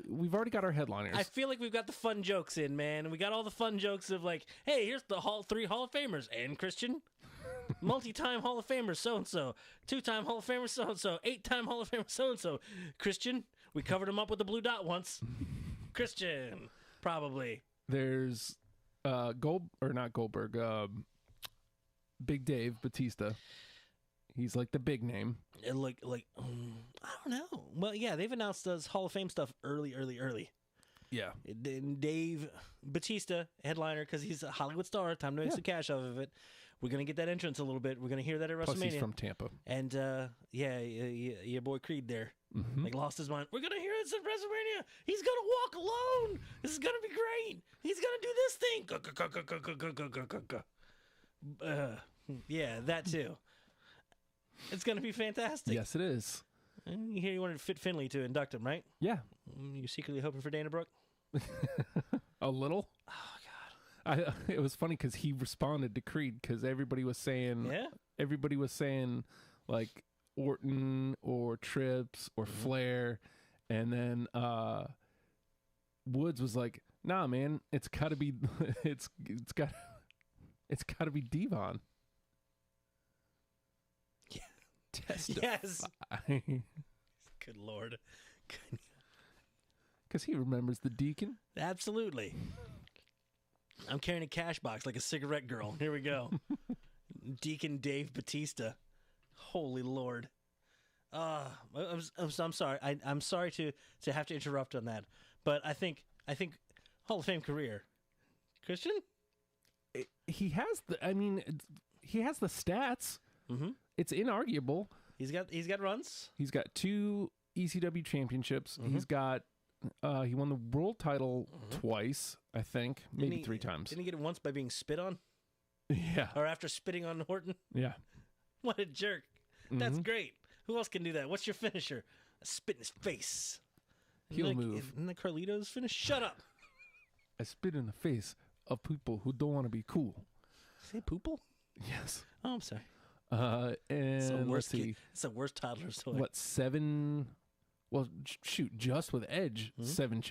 we've already got our headliners.
I feel like we've got the fun jokes in, man. And we got all the fun jokes of like, hey, here's the three Hall of Famers. And Christian. Multi-time Hall of Famer so-and-so. 2-time Hall of Famer so-and-so. 8-time Hall of Famer so-and-so. Christian. We covered him up with the blue dot once. Christian, probably.
There's not Goldberg, Big Dave Batista. He's like the big name.
It look like I don't know. Well, yeah, they've announced us Hall of Fame stuff early.
Yeah.
Dave Batista, headliner, because he's a Hollywood star. Time to make some cash off of it. We're going to get that entrance a little bit. We're going to hear that at WrestleMania.
Plus he's from Tampa.
And, your boy Creed there.
Mm-hmm.
Like, lost his mind. We're going to hear this at WrestleMania. He's going to walk alone. This is going to be great. He's going to do this thing. Yeah, that too. It's going to be fantastic.
Yes, it is.
And you hear you wanted Fit Finley to induct him, right?
Yeah.
You secretly hoping for Dana Brooke?
A little.
Oh, God.
It was funny because he responded to Creed because everybody was saying like Orton or Trips or Flair, and then Woods was like, "Nah, man, it's got to be it's got to be Devon."
Yeah.
Testify.
Yes. Good Lord.
Because he remembers the Deacon.
Absolutely. I'm carrying a cash box like a cigarette girl. Here we go. Deacon Dave Batista. Holy Lord. I'm sorry. I'm sorry to have to interrupt on that. But I think Hall of Fame career. Christian?
He has the stats.
Mm-hmm.
It's inarguable.
He's got runs.
He's got 2 ECW championships.
Mm-hmm.
He's got he won the world title twice, I think, maybe 3 times.
Didn't he get it once by being spit on?
Yeah.
Or after spitting on Horton?
Yeah.
What a jerk. That's great. Who else can do that? What's your finisher? A spit in his face.
Heel move.
Isn't that Carlito's finish? Shut up.
I spit in the face of people who don't want to be cool.
Say poople?
Yes.
Oh, I'm sorry.
And let's see.
It's the worst toddler's toy.
What, 7? Well, shoot, just with Edge, 7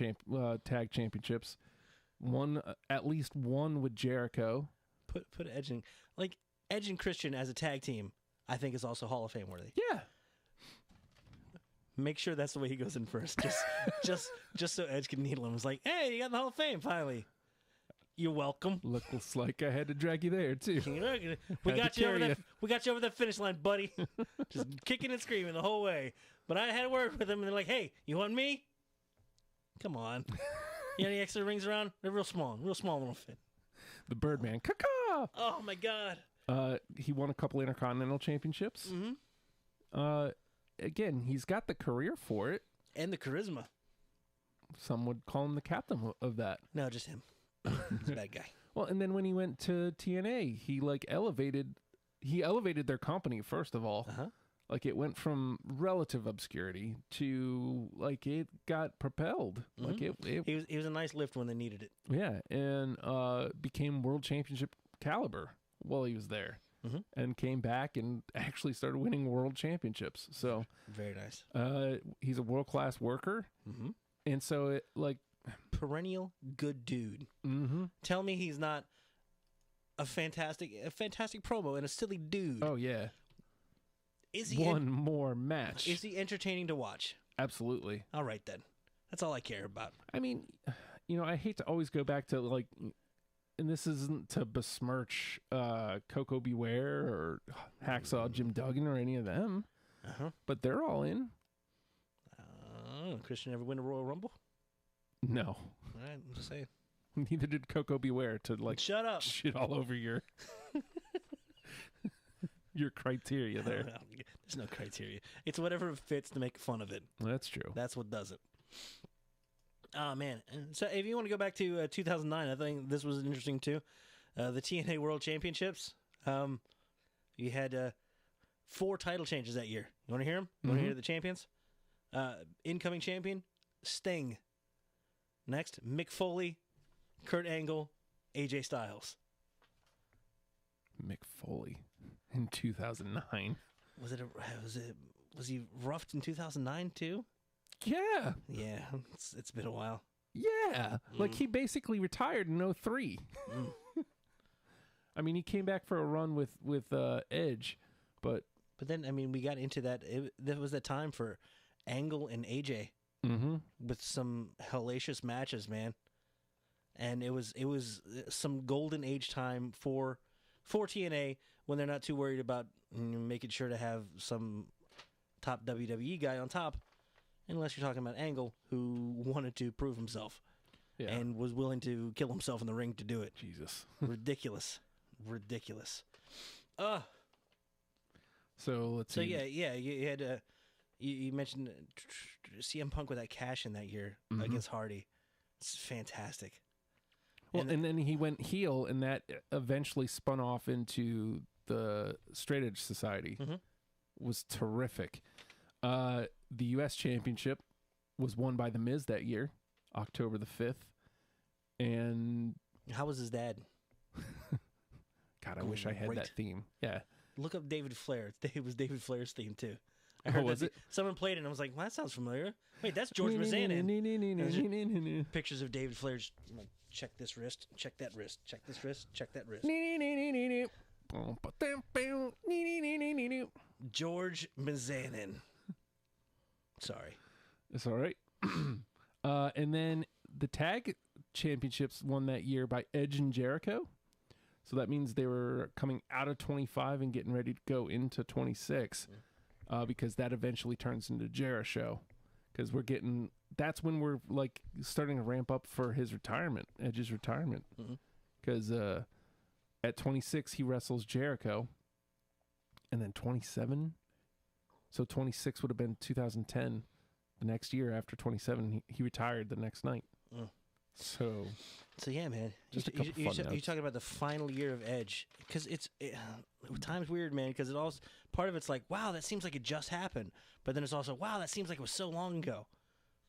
tag championships. One, at least one with Jericho.
Put Edge in, like Edge and Christian as a tag team. I think is also Hall of Fame worthy.
Yeah.
Make sure that's the way he goes in first. Just so Edge can needle him. It's like, hey, you got the Hall of Fame finally. You're welcome.
Looks like I had to drag you there too.
We got you over that finish line, buddy. Just kicking and screaming the whole way. But I had a word with them, and they're like, "Hey, you want me? Come on. You got any extra rings around? They're real small little fit."
The Birdman, caca.
Oh my God.
He won a couple Intercontinental Championships.
Mm-hmm.
Again, he's got the career for it.
And the charisma.
Some would call him the captain of that.
No, just him. He's a bad guy.
Well, and then when he went to TNA, he elevated their company, first of all.
Uh-huh.
Like, it went from relative obscurity to, like, it got propelled.
Mm-hmm.
Like
He was a nice lift when they needed it.
Yeah, and became world championship caliber while he was there.
Mm-hmm.
And came back and actually started winning world championships. So
very nice.
He's a world-class worker.
Mm-hmm.
And so it, like,
perennial good dude.
Mm-hmm.
Tell me he's not a fantastic promo and a silly dude.
Oh yeah.
Is he
one more match?
Is he entertaining to watch?
Absolutely.
All right then. That's all I care about.
I mean, I hate to always go back to, like, and this isn't to besmirch Coco Beware or Hacksaw Jim Duggan or any of them, but they're all in.
Christian ever win a Royal Rumble?
No.
All right, I'm just saying.
Neither did Coco Beware to, like,
shut up,
shit all over your your criteria there.
There's no criteria. It's whatever fits to make fun of it.
That's true.
That's what does it. Oh, man. So if you want to go back to 2009, I think this was interesting, too. The TNA World Championships. You had 4 title changes that year. You want to hear them? You want to hear the champions? Incoming champion, Sting. Next, Mick Foley, Kurt Angle, AJ Styles.
Mick Foley in 2009.
Was he roughed in 2009 too?
Yeah.
Yeah, it's been a while.
Yeah. Like, he basically retired in 03. I mean, he came back for a run with Edge, but
then, I mean, we got into that. That was that time for Angle and AJ.
Mm-hmm.
with some hellacious matches, man. And it was some golden age time for TNA when they're not too worried about making sure to have some top WWE guy on top, unless you're talking about Angle, who wanted to prove himself
Yeah.
and was willing to kill himself in the ring to do it.
Jesus.
Ridiculous.
So let's
So
see.
yeah, you had you mentioned CM Punk with that cash in that year against Hardy. It's fantastic.
Well, and then he went heel, and that eventually spun off into the Straight Edge Society. Was terrific. The U.S. Championship was won by The Miz that year, October the 5th. And
How was his dad?
God, I wish I had
Great.
that theme. Yeah.
Look up David Flair. It was David Flair's theme too. I
Oh,
heard
was
that
it?
Someone played it and I was like, well, that sounds familiar. Wait, that's George Mazanin. Pictures of David Flair. Just, like, check this wrist, check that wrist, check this wrist, check that wrist. George Mazanin. Sorry.
It's all right. And then the tag championships won that year by Edge and Jericho. So that means they were coming out of 25 and getting ready to go into 26 because that eventually turns into Jericho. Because that's when we're like starting to ramp up for his retirement, Edge's retirement. Because at 26, he wrestles Jericho. And then 27. So 26 would have been 2010. The next year after 27, he retired the next night. So
yeah, man.
Just a couple fun
you're
notes.
talking about the final year of Edge, because time's weird, man. Because it also part of it's like, wow, that seems like it just happened, but then it's also, wow, that seems like it was so long ago.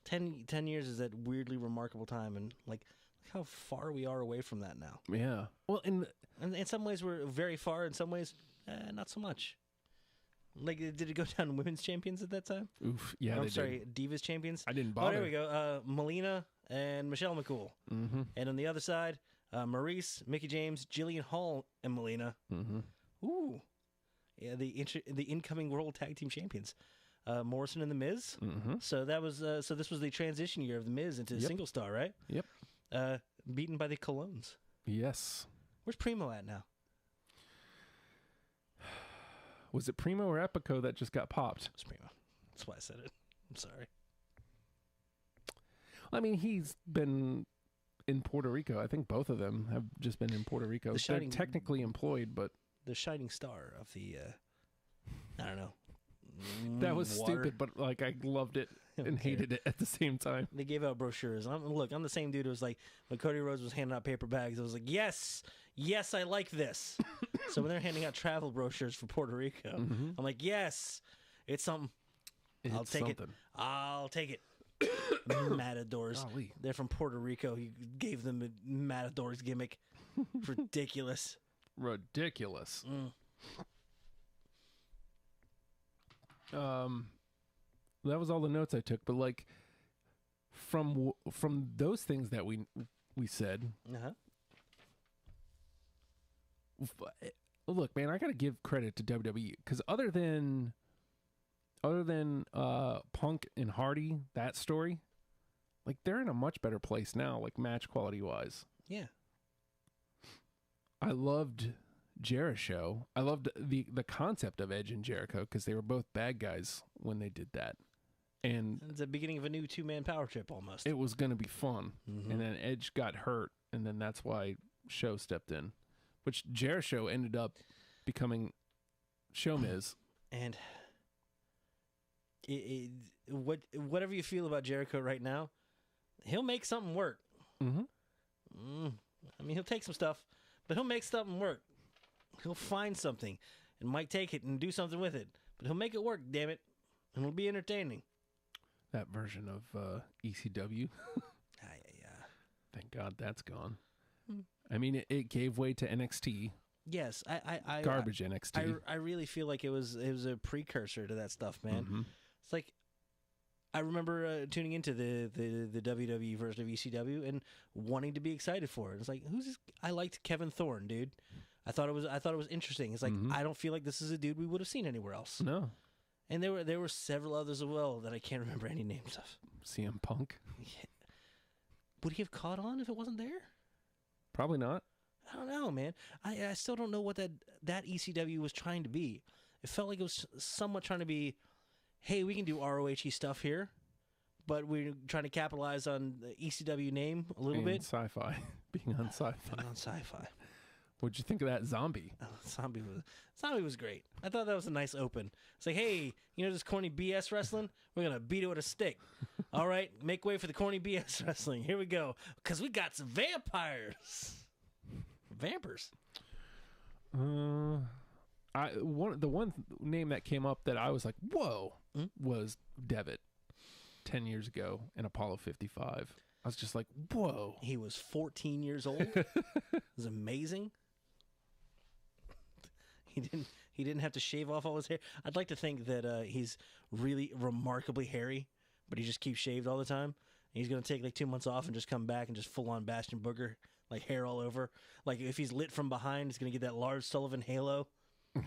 10 years is that weirdly remarkable time, and like how far we are away from that now.
yeah. Well,
And in some ways we're very far. In some ways, not so much. Like, did it go down to women's champions at that time?
oof. Yeah.
I'm
they
sorry,
did.
Divas champions.
I didn't
Oh,
bother.
there we go. Melina and Michelle McCool.
Mm-hmm.
And on the other side, Maurice, Mickey James, Jillian Hall, and Melina.
Mm-hmm.
Ooh. Yeah, the incoming World Tag Team Champions. Morrison and The Miz.
Mm-hmm.
So that was so this was the transition year of The Miz into
Yep.
single star, right?
Yep.
Beaten by the Colognes.
Yes.
Where's Primo at now?
Was it Primo or Epico that just got popped?
It's Primo. That's why I said it. I'm sorry.
I mean, he's been in Puerto Rico. I think both of them have just been in Puerto Rico.
The
They're
shining-
technically employed, but
The shining star of the I don't know.
that was
water.
stupid. But like, I loved it and
Okay.
hated it at the same time.
They gave out brochures. I'm the same dude who was like, when Cody Rhodes was handing out paper bags, I was like, yes, I like this. So when they're handing out travel brochures for Puerto Rico, I'm like, yes, it's something. I'll
It's
take it.
something.
I'll take it. Matadors.
Golly.
They're from Puerto Rico. He gave them a Matadors gimmick. Ridiculous.
Ridiculous. That was all the notes I took. But like, from those things that we said,
Uh-huh.
look, man, I gotta give credit to WWE because other than Punk and Hardy, that story, like they're in a much better place now, like match quality wise.
Yeah.
I loved Jericho. I loved the concept of Edge and Jericho because they were both bad guys when they did that, and
It's the beginning of a new two-man power trip almost.
it was gonna be fun. And then Edge got hurt, and then that's why Show stepped in, which Jericho ended up becoming Show Miz.
And whatever you feel about Jericho right now, he'll make something work.
Mm-hmm.
I mean, he'll take some stuff, but he'll make something work. He'll find something and might take it and do something with it, but he'll make it work, damn it. And it'll be entertaining.
That version of ECW.
Yeah.
Thank God that's gone. I mean, it gave way to NXT,
Yes, I
garbage NXT.
I really feel like it was a precursor to that stuff, man.
Mhm.
It's like I remember tuning into the WWE version of ECW and wanting to be excited for it. It's like, who's this? I liked Kevin Thorne, dude. I thought it was interesting. It's like I don't feel like this is a dude we would have seen anywhere else.
No,
And there were several others as well that I can't remember any names of.
CM Punk?
Would he have caught on if it wasn't there?
Probably not.
I don't know, man. I still don't know what that ECW was trying to be. It felt like it was somewhat trying to be, hey, we can do ROH stuff here, but we're trying to capitalize on the ECW name a little bit.
Sci-fi. Being on sci-fi.
On sci-fi.
What'd you think of that zombie?
Oh, Zombie was great. I thought that was a nice open. It's like, hey, you know this corny BS wrestling? We're going to beat it with a stick. All right, make way for the corny BS wrestling. Here we go. Because we got some vampires. Vampers.
The one name that came up that I was like, whoa, was Devitt 10 years ago in Apollo 55. I was just like, whoa.
He was 14 years old. It was amazing. He didn't have to shave off all his hair. I'd like to think that he's really remarkably hairy, but he just keeps shaved all the time. And he's going to take like 2 months off and just come back and just full on Bastion Booger, like hair all over. Like if he's lit from behind, he's going to get that Lars Sullivan halo. I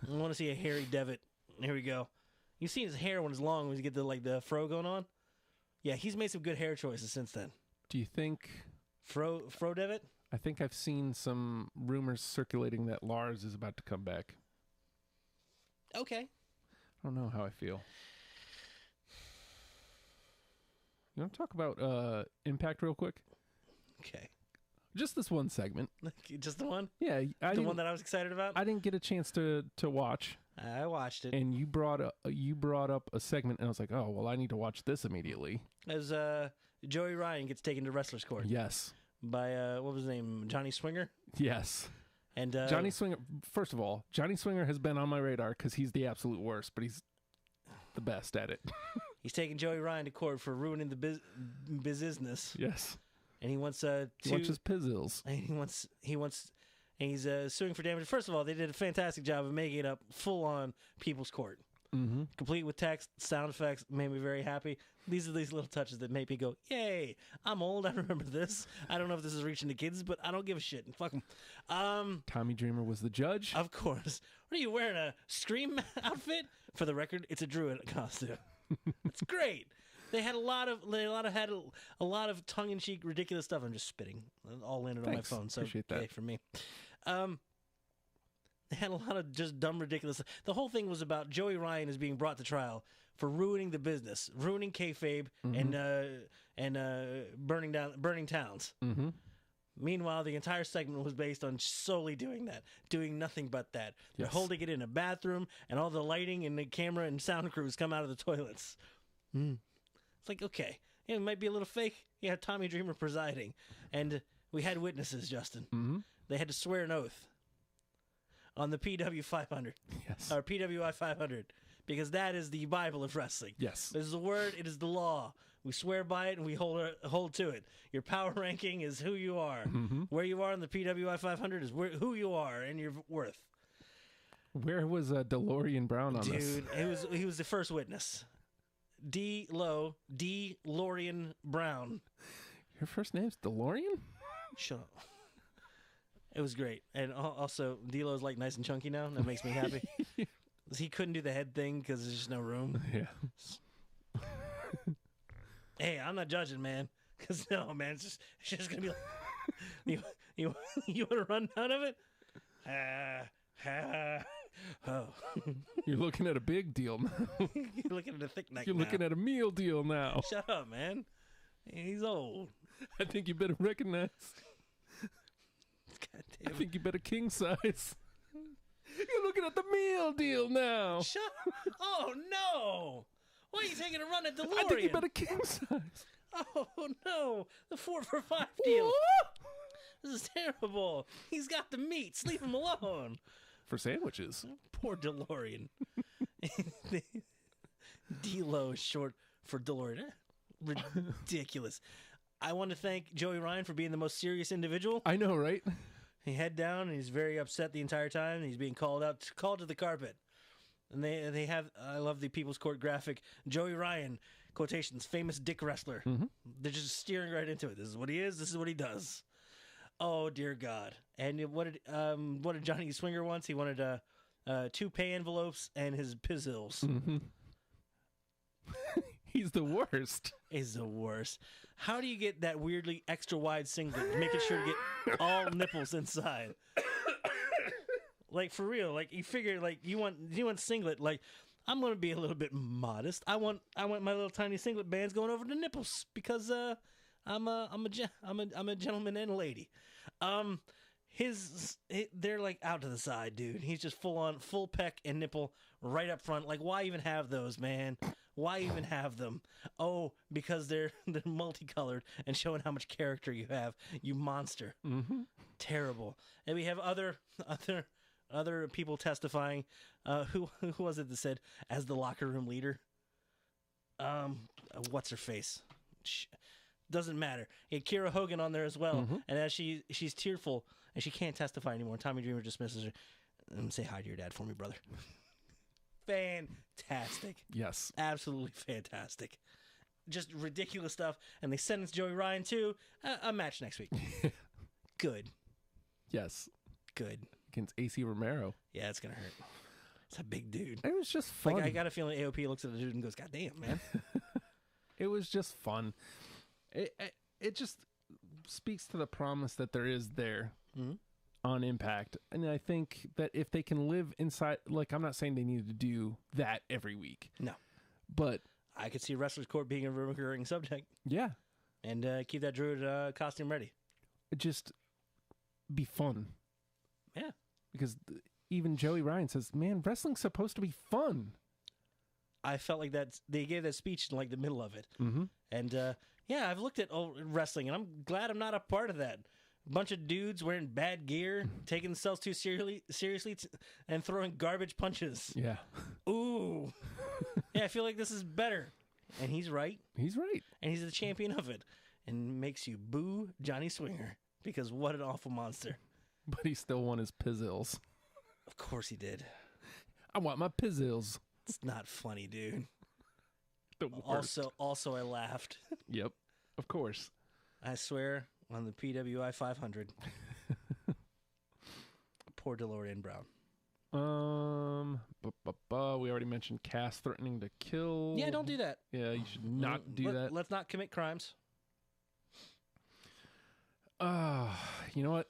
want to see a hairy Devitt. Here we go. You've seen his hair when it's long, when you get the fro going on. Yeah, he's made some good hair choices since then.
Do you think...
Fro Devitt?
I think I've seen some rumors circulating that Lars is about to come back.
Okay.
I don't know how I feel. You want to talk about Impact real quick?
Okay.
Just this one segment.
Just the one?
Yeah.
The one that I was excited about?
I didn't get a chance to watch.
I watched it.
And you brought up a segment, and I was like, oh, well, I need to watch this immediately.
As Joey Ryan gets taken to Wrestler's Court.
Yes.
By, what was his name? Johnny Swinger?
Yes.
And
Johnny Swinger, first of all, Johnny Swinger has been on my radar because he's the absolute worst, but he's the best at it.
He's taking Joey Ryan to court for ruining the business.
Yes.
And he wants
he wants his pizzles.
And and he's suing for damage. First of all, they did a fantastic job of making it up full on People's Court.
Mm-hmm.
Complete with text, sound effects, made me very happy. These are these little touches that make me go, yay, I'm old, I remember this. I don't know if this is reaching the kids, but I don't give a shit. Fuck them.
Tommy Dreamer was the judge.
Of course. What are you wearing, a Scream outfit? For the record, it's a druid costume. It's great. They had a lot of tongue-in-cheek, ridiculous stuff. I'm just spitting. All landed on my phone, so
appreciate that.
Okay for me. They had a lot of just dumb, ridiculous. The whole thing was about Joey Ryan is being brought to trial for ruining the business, ruining kayfabe, and burning towns.
Mm-hmm.
Meanwhile, the entire segment was based on solely doing that, doing nothing but that. They're holding it in a bathroom, and all the lighting and the camera and sound crews come out of the toilets. It's like, okay, it might be a little fake. You have Tommy Dreamer presiding, and we had witnesses, Justin.
Mm-hmm.
They had to swear an oath on the PW 500.
Yes.
Or PWI 500, because that is the Bible of wrestling.
Yes.
This is the word, it is the law. We swear by it and we hold to it. Your power ranking is who you are.
Mm-hmm.
Where you are in the PWI 500 is who you are and your worth.
Where was DeLorean Brown on this?
Dude, he was the first witness. DeLorean Brown.
Your first name's DeLorean?
Shut up. It was great. And also, D'Lo's like nice and chunky now. That makes me happy. He couldn't do the head thing because there's just no room.
Yeah.
Hey, I'm not judging, man. Because no, man, it's just going to be like, you want to run out of it? Oh.
You're looking at a big deal now.
You're looking at a thick neck
You're looking at a meal deal now.
Shut up, man. He's old.
I think you better recognize.
God damn.
I think you better king size. You're looking at the meal deal now.
Shut up. Oh, no. Why are you taking a run at DeLorean?
I think you better king size.
Oh, no. The 4 for $5 deal. This is terrible. He's got the meats. Leave him alone.
For sandwiches.
Poor DeLorean. D-Lo is short for DeLorean. Ridiculous. I want to thank Joey Ryan for being the most serious individual.
I know, right?
He head down, and he's very upset the entire time, and he's being called to the carpet. And they have, I love the People's Court graphic, Joey Ryan, quotations, famous dick wrestler.
Mm-hmm.
They're just steering right into it. This is what he is. This is what he does. Oh, dear God. And what did Johnny Swinger want? He wanted 2 pay envelopes, and his pizzles.
Mm-hmm. He's the worst.
Is the worst. How do you get that weirdly extra wide singlet, making sure to get all nipples inside? Like, for real, like, you figure, like, you want singlet, like, I'm gonna be a little bit modest. I want my little tiny singlet bands going over the nipples because I'm a gentleman and a lady. They're like out to the side, dude. He's just full pec and nipple right up front. Like, why even have those, man? Why even have them? Oh, because they're multicolored and showing how much character you have, you monster.
Mm-hmm.
Terrible. And we have other people testifying. Who was it that said as the locker room leader? What's her face? Doesn't matter. He had Kira Hogan on there as well, and as she's tearful and she can't testify anymore, Tommy Dreamer dismisses her. Say hi to your dad for me, brother. Fantastic.
Yes.
Absolutely fantastic. Just ridiculous stuff. And they sentenced Joey Ryan to a match next week. Good.
Yes.
Good.
Against AC Romero.
Yeah, it's going to hurt. It's a big dude.
It was just fun.
Like, I got a feeling AOP looks at the dude and goes, God damn, man.
It was just fun. It just speaks to the promise that there is there on Impact. And I think that if they can live inside, like, I'm not saying they need to do that every week.
No.
But
I could see Wrestler's Court being a recurring subject.
Yeah.
And keep that Druid costume ready.
It just be fun.
Yeah.
Because even Joey Ryan says, man, wrestling's supposed to be fun.
I felt like that they gave that speech in like the middle of it.
Mm-hmm.
And yeah, I've looked at wrestling and I'm glad I'm not a part of that. A bunch of dudes wearing bad gear, taking themselves too seriously and throwing garbage punches.
Yeah.
Ooh. Yeah, I feel like this is better. And he's right.
He's right.
And he's the champion of it. And makes you boo Johnny Swinger. Because what an awful monster.
But he still won his pizzles.
Of course he did.
I want my pizzles.
It's not funny, dude.
The worst.
Also, I laughed.
Yep. Of course.
I swear on the PWI 500. Poor DeLorean Brown.
We already mentioned Cass threatening to kill.
Yeah, don't do that.
Yeah, you should not do that.
Let's not commit crimes.
You know what?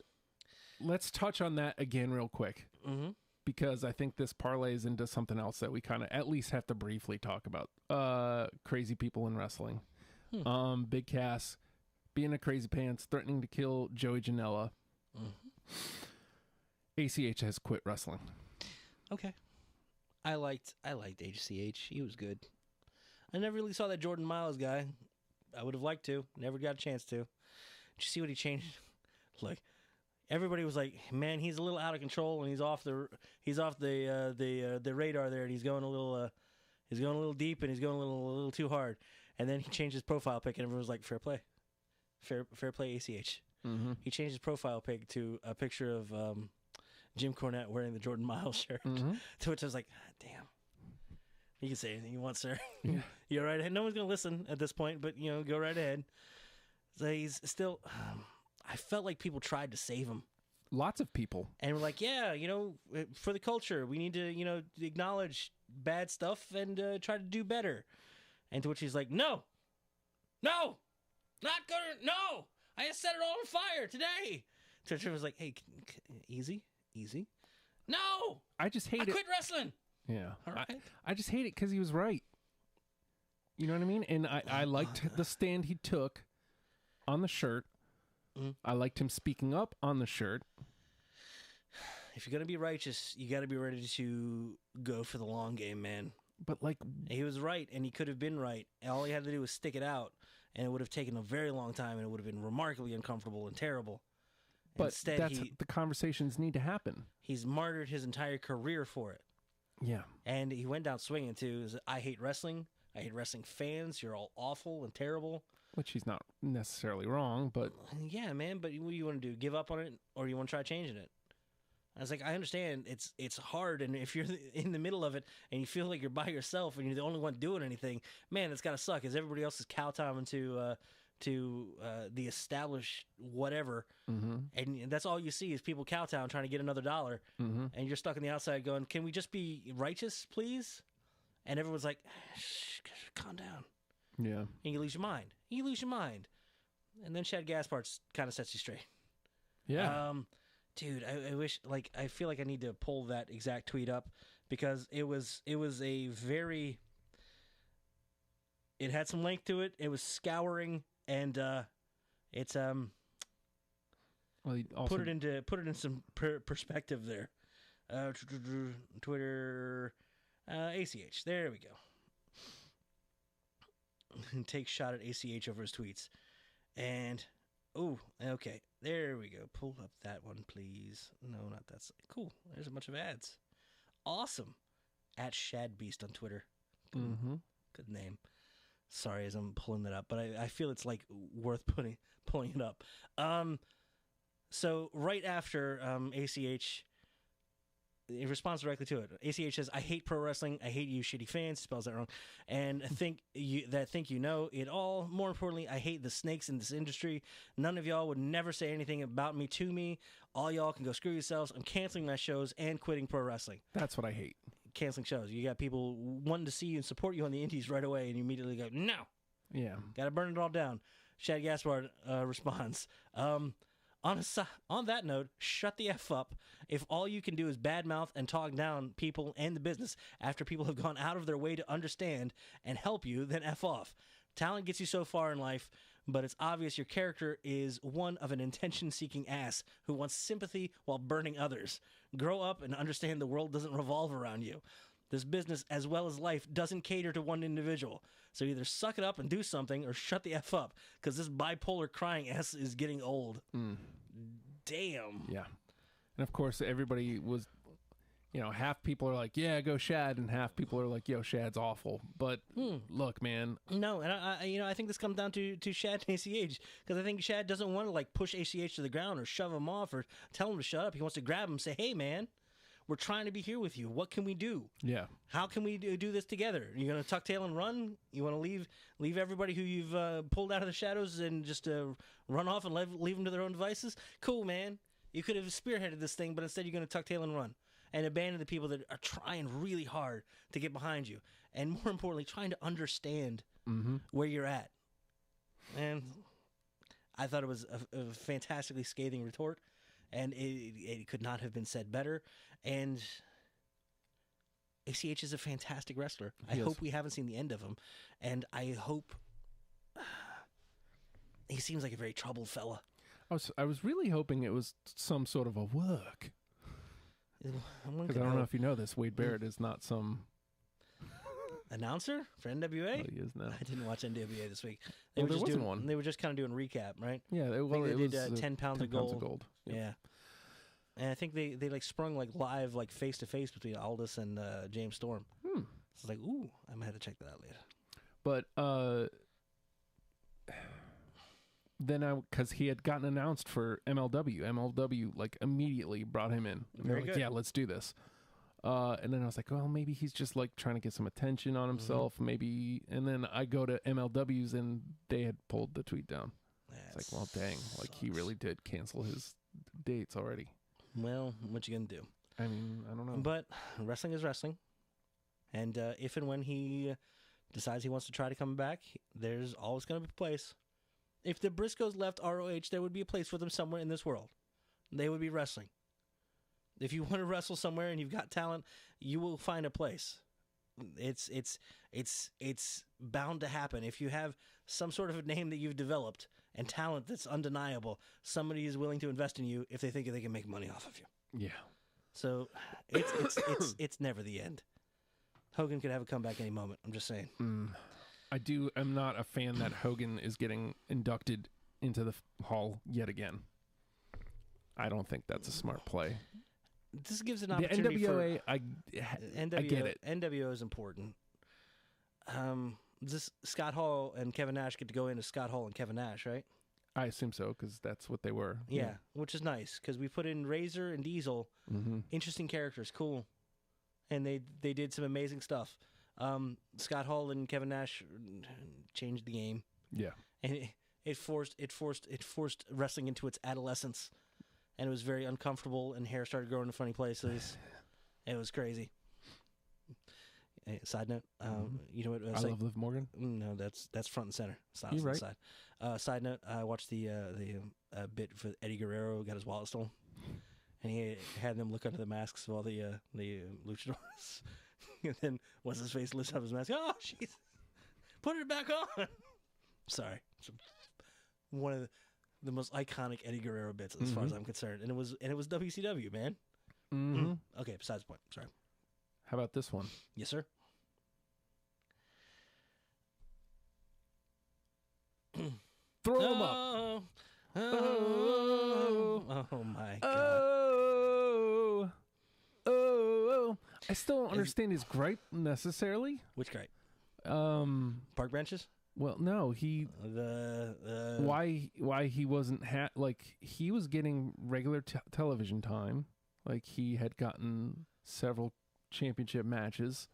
Let's touch on that again real quick.
Mm-hmm.
Because I think this parlays into something else that we kind of at least have to briefly talk about. Crazy people in wrestling. Big Cass being a crazy pants, threatening to kill Joey Janela. ACH has quit wrestling.
Okay. I liked ACH. He was good. I never really saw that Jordan Miles guy. I would have liked to. Never got a chance to. Did you see what he changed? Look, everybody was like, "Man, he's a little out of control, and he's off the radar there, and he's going a little deep, and he's going a little too hard." And then he changed his profile pic, and everyone was like, "Fair play, fair play, ACH."
Mm-hmm.
He changed his profile pic to a picture of Jim Cornette wearing the Jordan Miles shirt, to which I was like, "Damn." You can say anything you want, sir.
Yeah.
You're right ahead. No one's going to listen at this point, but, go right ahead. So he's still... I felt like people tried to save him.
Lots of people.
And we're like, yeah, for the culture, we need to, acknowledge bad stuff and try to do better. And to which he's like, no, not gonna, no, I just set it all on fire today. To which I was like, hey, easy. No!
I just hate it.
I quit wrestling.
Yeah.
All right.
I just hate it because he was right. You know what I mean? And I liked the stand he took on the shirt. I liked him speaking up on the shirt.
If you're going to be righteous, you got to be ready to go for the long game, man.
But, like...
He was right, and he could have been right. All he had to do was stick it out, and it would have taken a very long time, and it would have been remarkably uncomfortable and terrible.
But
instead,
that's the conversations need to happen.
He's martyred his entire career for it.
Yeah.
And he went down swinging, too. I hate wrestling. I hate wrestling fans. You're all awful and terrible.
Which he's not necessarily wrong, but...
Yeah, man, but what do you want to do? Give up on it, or you want to try changing it? I was like, I understand it's hard, and if you're in the middle of it and you feel like you're by yourself and you're the only one doing anything, man, it's got to suck, as everybody else is kowtowing the established whatever,
Mm-hmm.
and that's all you see is people Cowtown trying to get another dollar,
Mm-hmm.
and you're stuck on the outside going, "Can we just be righteous, please?" And everyone's like, "Shh, calm down."
Yeah.
And you lose your mind. You lose your mind, and then Shad Gaspard kind of sets you straight.
Yeah.
Dude, I wish, like, I feel like I need to pull that exact tweet up because it was a very, it had some length to it. It was scouring, and it's
well, he also,
put it in some perspective there. Twitter, ACH. There we go. Take shot at ACH over his tweets, and okay, there we go. Pull up that one, please. No, not that side. Cool. There's a bunch of ads. Awesome. At Shad Beast on Twitter.
Mm-hmm.
Good name. Sorry as I'm pulling that up, but I feel it's like worth pulling it up. So right after ACH, it responds directly to it. ACH says, "I hate pro wrestling. I hate you shitty fans." Spells that wrong. And think you know it all. More importantly, I hate the snakes in this industry. None of y'all would never say anything about me to me. All y'all can go screw yourselves. I'm canceling my shows and quitting pro wrestling.
That's what I hate.
Canceling shows. You got people wanting to see you and support you on the indies right away, and you immediately go, "No,
Yeah.
got to burn it all down." Shad Gaspard responds, on that note, shut the F up. If all you can do is badmouth and talk down people and the business after people have gone out of their way to understand and help you, then F off. Talent gets you so far in life, but it's obvious your character is one of an attention-seeking ass who wants sympathy while burning others. Grow up and understand the world doesn't revolve around you. This business, as well as life, doesn't cater to one individual. So either suck it up and do something or shut the F up, because this bipolar crying ass is getting old. Damn.
Yeah. And of course, everybody was, half people are like, yeah, go Shad, and half people are like, yo, Shad's awful. But look, man.
No, and I think this comes down to Shad and ACH, because I think Shad doesn't want to like push ACH to the ground or shove him off or tell him to shut up. He wants to grab him and say, "Hey, man, we're trying to be here with you. What can we do?
Yeah.
How can we do this together? You're going to tuck tail and run? You want to leave everybody who you've pulled out of the shadows and just run off and leave them to their own devices? Cool, man. You could have spearheaded this thing, but instead you're going to tuck tail and run and abandon the people that are trying really hard to get behind you, and more importantly, trying to understand where you're at." And I thought it was a fantastically scathing retort, and it could not have been said better. And ACH is a fantastic wrestler. I hope we haven't seen the end of him, and I hope he seems like a very troubled fella.
I was really hoping it was some sort of a work. Because I don't know if you know this, Wade Barrett is not some
announcer for NWA.
Well, he is now.
I didn't watch NWA this week.
There wasn't one.
They were just kind of doing recap, right?
Yeah,
I think they did 10 pounds of gold.
Yep.
Yeah. And I think they like sprung like live, like face to face between Aldis and James Storm. So I was like, ooh, I might have to check that out later.
But then because he had gotten announced for MLW like immediately brought him in. And they're like, yeah, let's do this. And then I was like, well, maybe he's just like trying to get some attention on himself. Maybe. And then I go to MLW's and they had pulled the tweet down. It's like, well, dang, like he really did cancel his dates already.
Well, what you gonna do?
I mean, I don't know.
But wrestling is wrestling, and if and when he decides he wants to try to come back, there's always gonna be a place. If the Briscoes left ROH, there would be a place for them somewhere in this world. They would be wrestling. If you want to wrestle somewhere and you've got talent, you will find a place. It's bound to happen. If you have some sort of a name that you've developed and talent that's undeniable, somebody is willing to invest in you if they think they can make money off of you.
Yeah.
So it's never the end. Hogan could have a comeback any moment. I'm just saying.
I'm not a fan that Hogan is getting inducted into the hall yet again. I don't think that's a smart play.
This gives an opportunity
the NWA,
for...
I get it.
NWO is important. This Scott Hall and Kevin Nash get to go into Scott Hall and Kevin Nash, right?
I assume so, because that's what they were.
Yeah, which is nice, because we put in Razor and Diesel. Interesting characters, cool. And they did some amazing stuff. Scott Hall and Kevin Nash changed the game.
Yeah.
And it forced wrestling into its adolescence, and it was very uncomfortable, and hair started growing in funny places. It was crazy. Hey, side note, you know what?
I love Liv Morgan.
No, that's front and center. It's not
You're
on the
right.
side. Side note, I watched the bit for Eddie Guerrero got his wallet stolen, and he had them look under the masks of all the luchadors, and then what's his face lifts up his mask. Oh, jeez, put it back on. Sorry, it's one of the most iconic Eddie Guerrero bits as far as I'm concerned, and it was WCW, man.
Mm-hmm.
Okay, besides the point. Sorry.
How about this one?
Yes, sir.
Throw them up.
Oh my god.
Oh. I still don't understand his gripe necessarily.
Which guy?
Park
benches?
Well, no, he
The
why he wasn't like he was getting regular television time, like he had gotten several championship matches.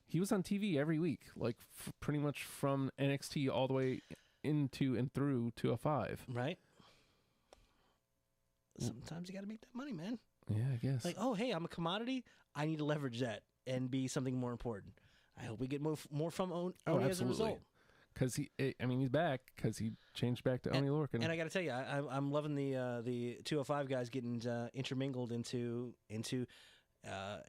He was on TV every week, like pretty much from NXT all the way into and through 205.
Right. Sometimes you got to make that money, man.
Yeah, I guess.
Like, oh, hey, I'm a commodity. I need to leverage that and be something more important. I hope we get more from Oni as a result.
Because he's back because he changed back to Oni Lorcan.
And I got to tell you, I'm loving the 205 guys getting intermingled into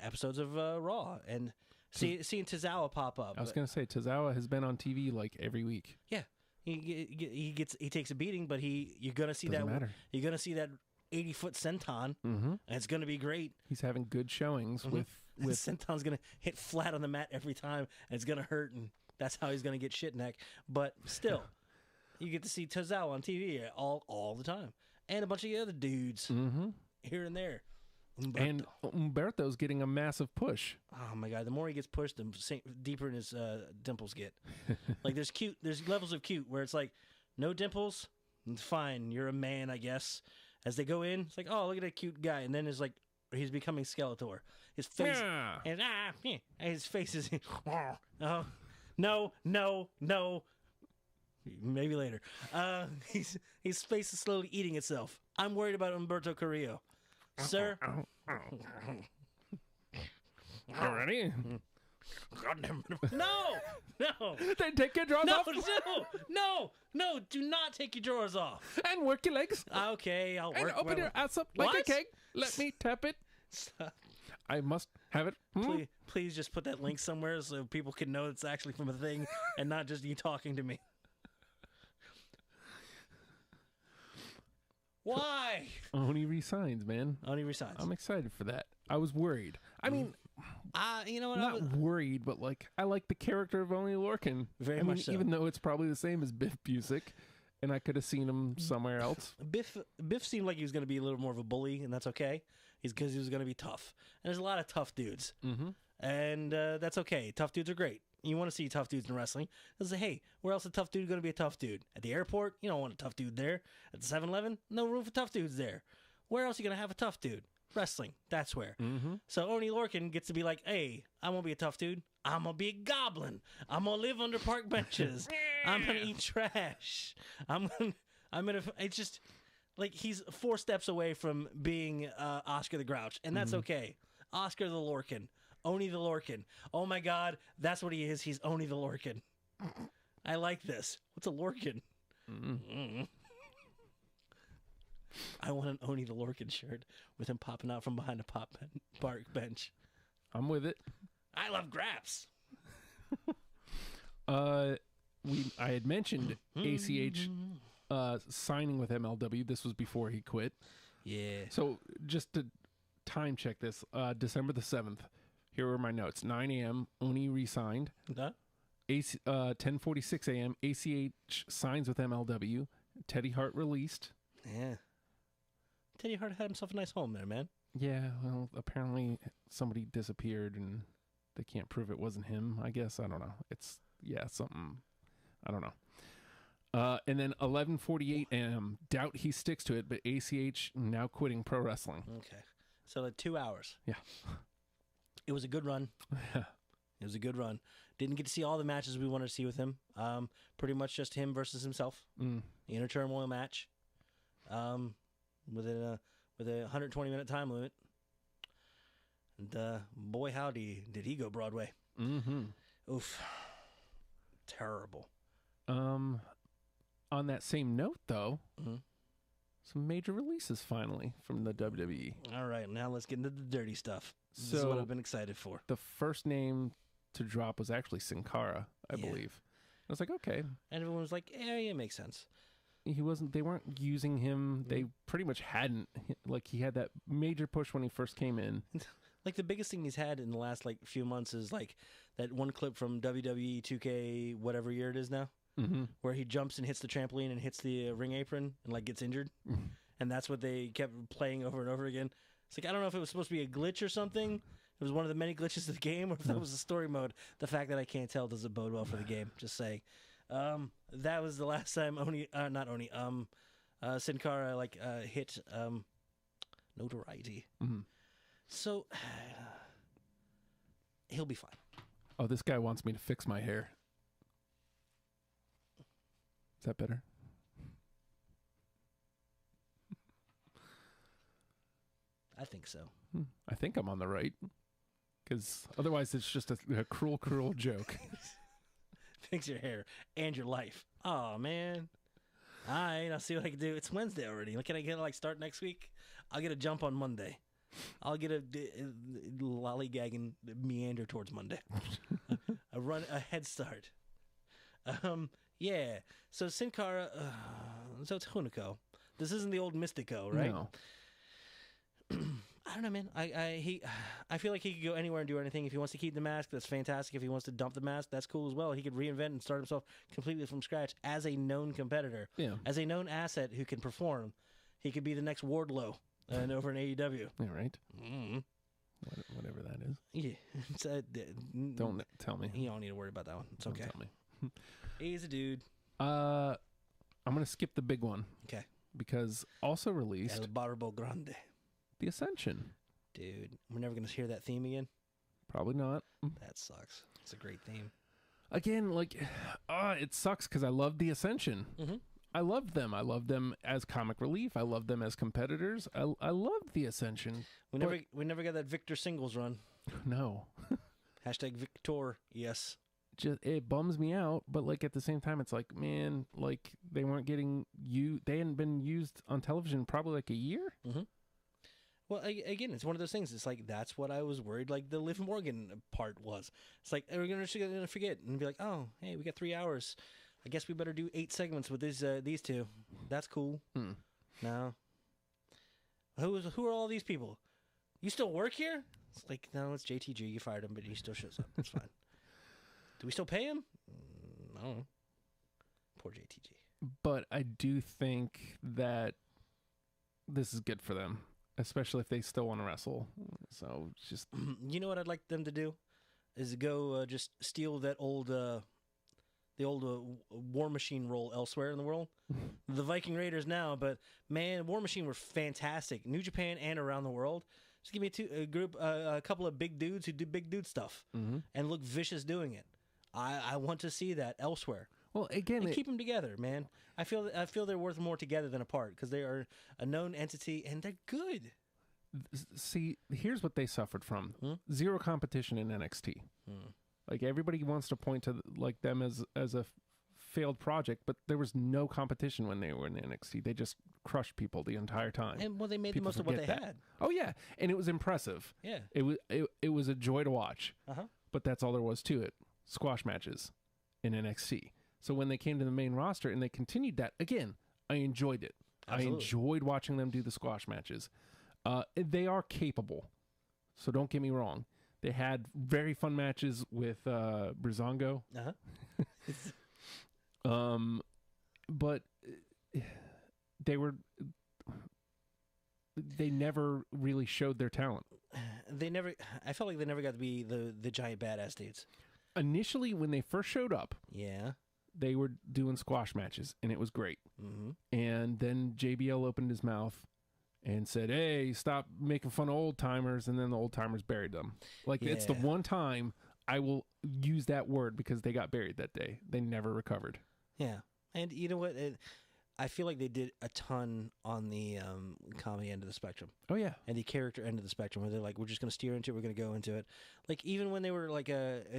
episodes of Raw and seeing Tozawa pop up.
I was going to say Tozawa has been on TV like every week.
Yeah, he takes a beating, but you're gonna see
Doesn't matter.
You're gonna see that 80-foot senton, and it's gonna be great.
He's having good showings with
senton's gonna hit flat on the mat every time, and it's gonna hurt, and that's how he's gonna get shit neck. But still, you get to see Tozawa on TV all the time, and a bunch of the other dudes here and there.
And Umberto's getting a massive push.
Oh my god! The more he gets pushed, the deeper in his dimples get. Like there's levels of cute where it's like no dimples, fine, you're a man, I guess. As they go in, it's like, oh, look at that cute guy, and then it's like he's becoming Skeletor. His face, his face is. Oh, no. Maybe later. His face is slowly eating itself. I'm worried about Humberto Carrillo. Sir?
Already?
No!
Then take your drawers off.
No! Do not take your drawers off.
And work your legs.
Okay, I'll
And
work.
open your ass up like a cake. Let me tap it.
Stop.
I must have it.
Please just put that link somewhere so people can know it's actually from a thing and not just you talking to me. Why?
Oni resigns, man.
Oni resigns.
I'm excited for that. I was worried. I mean,
you know what?
not worried, but like I like the character of Oni Lorcan.
Very much so.
Even though it's probably the same as Biff Busick, and I could have seen him somewhere else.
Biff seemed like he was going to be a little more of a bully, and that's okay. Because he was going to be tough. And there's a lot of tough dudes. And that's okay. Tough dudes are great. You want to see tough dudes in wrestling. They'll say, hey, where else is a tough dude going to be a tough dude? At the airport? You don't want a tough dude there. At the 7-Eleven? No room for tough dudes there. Where else are you going to have a tough dude? Wrestling. That's where. So Oni Lorcan gets to be like, hey, I'm going to be a tough dude. I'm going to be a goblin. I'm going to live under park benches. I'm going to eat trash. It's just, like, he's 4 steps away from being Oscar the Grouch. And that's okay. Oscar the Lorcan. Oni the Lorcan. Oh my god, that's what he is. He's Oni the Lorcan. I like this. What's a Lorcan? I want an Oni the Lorcan shirt with him popping out from behind a park bench.
I'm with it.
I love Graps.
I had mentioned ACH signing with MLW. This was before he quit. Yeah. So just to time check this, December the 7th. Here are my notes. 9 a.m. Oni re-signed. 10:46 a.m. ACH signs with MLW. Teddy Hart released.
Yeah. Teddy Hart had himself a nice home there, man.
Yeah, well, apparently somebody disappeared and they can't prove it wasn't him. I guess, I don't know. It's, something, I don't know. And then 11:48 a.m. Doubt he sticks to it, but ACH now quitting pro wrestling.
Okay. So 2 hours.
Yeah.
It was a good run. It was a good run. Didn't get to see all the matches we wanted to see with him. Pretty much just him versus himself.
Mm.
The Inner Turmoil match. With a 120-minute time limit. And boy, howdy, did he go Broadway.
Mm-hmm.
Oof. Terrible.
On that same note, though,
Mhm.
some major releases finally from the WWE.
All right, now let's get into the dirty stuff. This is what I've been excited for.
The first name to drop was actually Sin Cara, I
Yeah.
believe. I was like, okay.
And everyone was like, yeah, it makes sense.
They weren't using him. They pretty much hadn't. Like, he had that major push when he first came in.
Like, the biggest thing he's had in the last, like, few months is, like, that one clip from WWE 2K, whatever year it is now,
Mm-hmm.
where he jumps and hits the trampoline and hits the ring apron and, like, gets injured. And that's what they kept playing over and over again. It's like, I don't know if it was supposed to be a glitch or something. It was one of the many glitches of the game, or if that was the story mode. The fact that I can't tell doesn't bode well for the game. Just saying. That was the last time Sin Cara, like, hit notoriety.
Mm-hmm.
So, he'll be fine.
Oh, this guy wants me to fix my hair. Is that better?
I think so.
I think I'm on the right. Because otherwise it's just a cruel, cruel joke.
Fix your hair and your life. Oh, man. All right, I'll see what I can do. It's Wednesday already. Can I get like start next week? I'll get a jump on Monday. I'll get a lollygag meander towards Monday. a head start. Yeah. So Sin Cara, so it's Hunico. This isn't the old Mystico, right?
No.
I don't know, man. I feel like he could go anywhere and do anything. If he wants to keep the mask, that's fantastic. If he wants to dump the mask, that's cool as well. He could reinvent and start himself completely from scratch as a known competitor,
Yeah.
as a known asset who can perform. He could be the next Wardlow over in AEW.
Yeah, right?
Mm.
Whatever that is.
Yeah. It's,
Don't tell me.
You don't need to worry about that one. It's
Don't
okay.
tell me.
He's a dude.
I'm going to skip the big one.
Okay.
Because also released
El Barbo Grande.
The Ascension.
Dude, we're never going to hear that theme again.
Probably not.
That sucks. It's a great theme.
Again, it sucks because I love The Ascension.
Mm-hmm.
I loved them. I loved them as comic relief. I loved them as competitors. I loved The Ascension.
We never got that Victor singles run.
No.
Hashtag Victor, yes.
It bums me out, but at the same time, it's like, man, they weren't getting they hadn't been used on television probably a year.
Mm-hmm. Well, again, it's one of those things. It's like, that's what I was worried, the Liv Morgan part was. It's like, we're going to forget and be like, oh, hey, we got 3 hours. I guess we better do 8 segments with these two. That's cool. No. Who are all these people? You still work here? It's like, no, it's JTG. You fired him, but he still shows up. It's fine. Do we still pay him? I don't know. Poor JTG.
But I do think that this is good for them, especially if they still want to wrestle. So just
you know what I'd like them to do is go just steal that old War Machine role elsewhere in the world. The Viking Raiders now, but man, War Machine were fantastic. New Japan and around the world. Just give me a couple of big dudes who do big dude stuff and look vicious doing it. I want to see that elsewhere.
Well, again,
and keep them together, man. I feel they're worth more together than apart because they are a known entity and they're good.
See, here's what they suffered from: zero competition in NXT. Everybody wants to point to them as a failed project, but there was no competition when they were in NXT. They just crushed people the entire time.
And they made
People
the most of what they
forget that.
had.
Oh yeah, and it was impressive.
Yeah,
it was a joy to watch.
Uh-huh.
But that's all there was to it. Squash matches in NXT. So when they came to the main roster and they continued that, again, I enjoyed it.
Absolutely.
I enjoyed watching them do the squash matches. They are capable, so don't get me wrong. They had very fun matches with Breezango.
Uh-huh.
But they never really showed their talent.
I felt like they never got to be the giant badass dudes.
Initially, when they first showed up,
yeah,
they were doing squash matches, and it was great.
Mm-hmm.
And then JBL opened his mouth and said, hey, stop making fun of old timers, and then the old timers buried them. It's the one time I will use that word because they got buried that day. They never recovered.
Yeah. And you know what? I feel like they did a ton on the comedy end of the spectrum.
Oh, yeah.
And the character end of the spectrum, where they're like, we're just going to steer into it, we're going to go into it. Like, even when they were, like,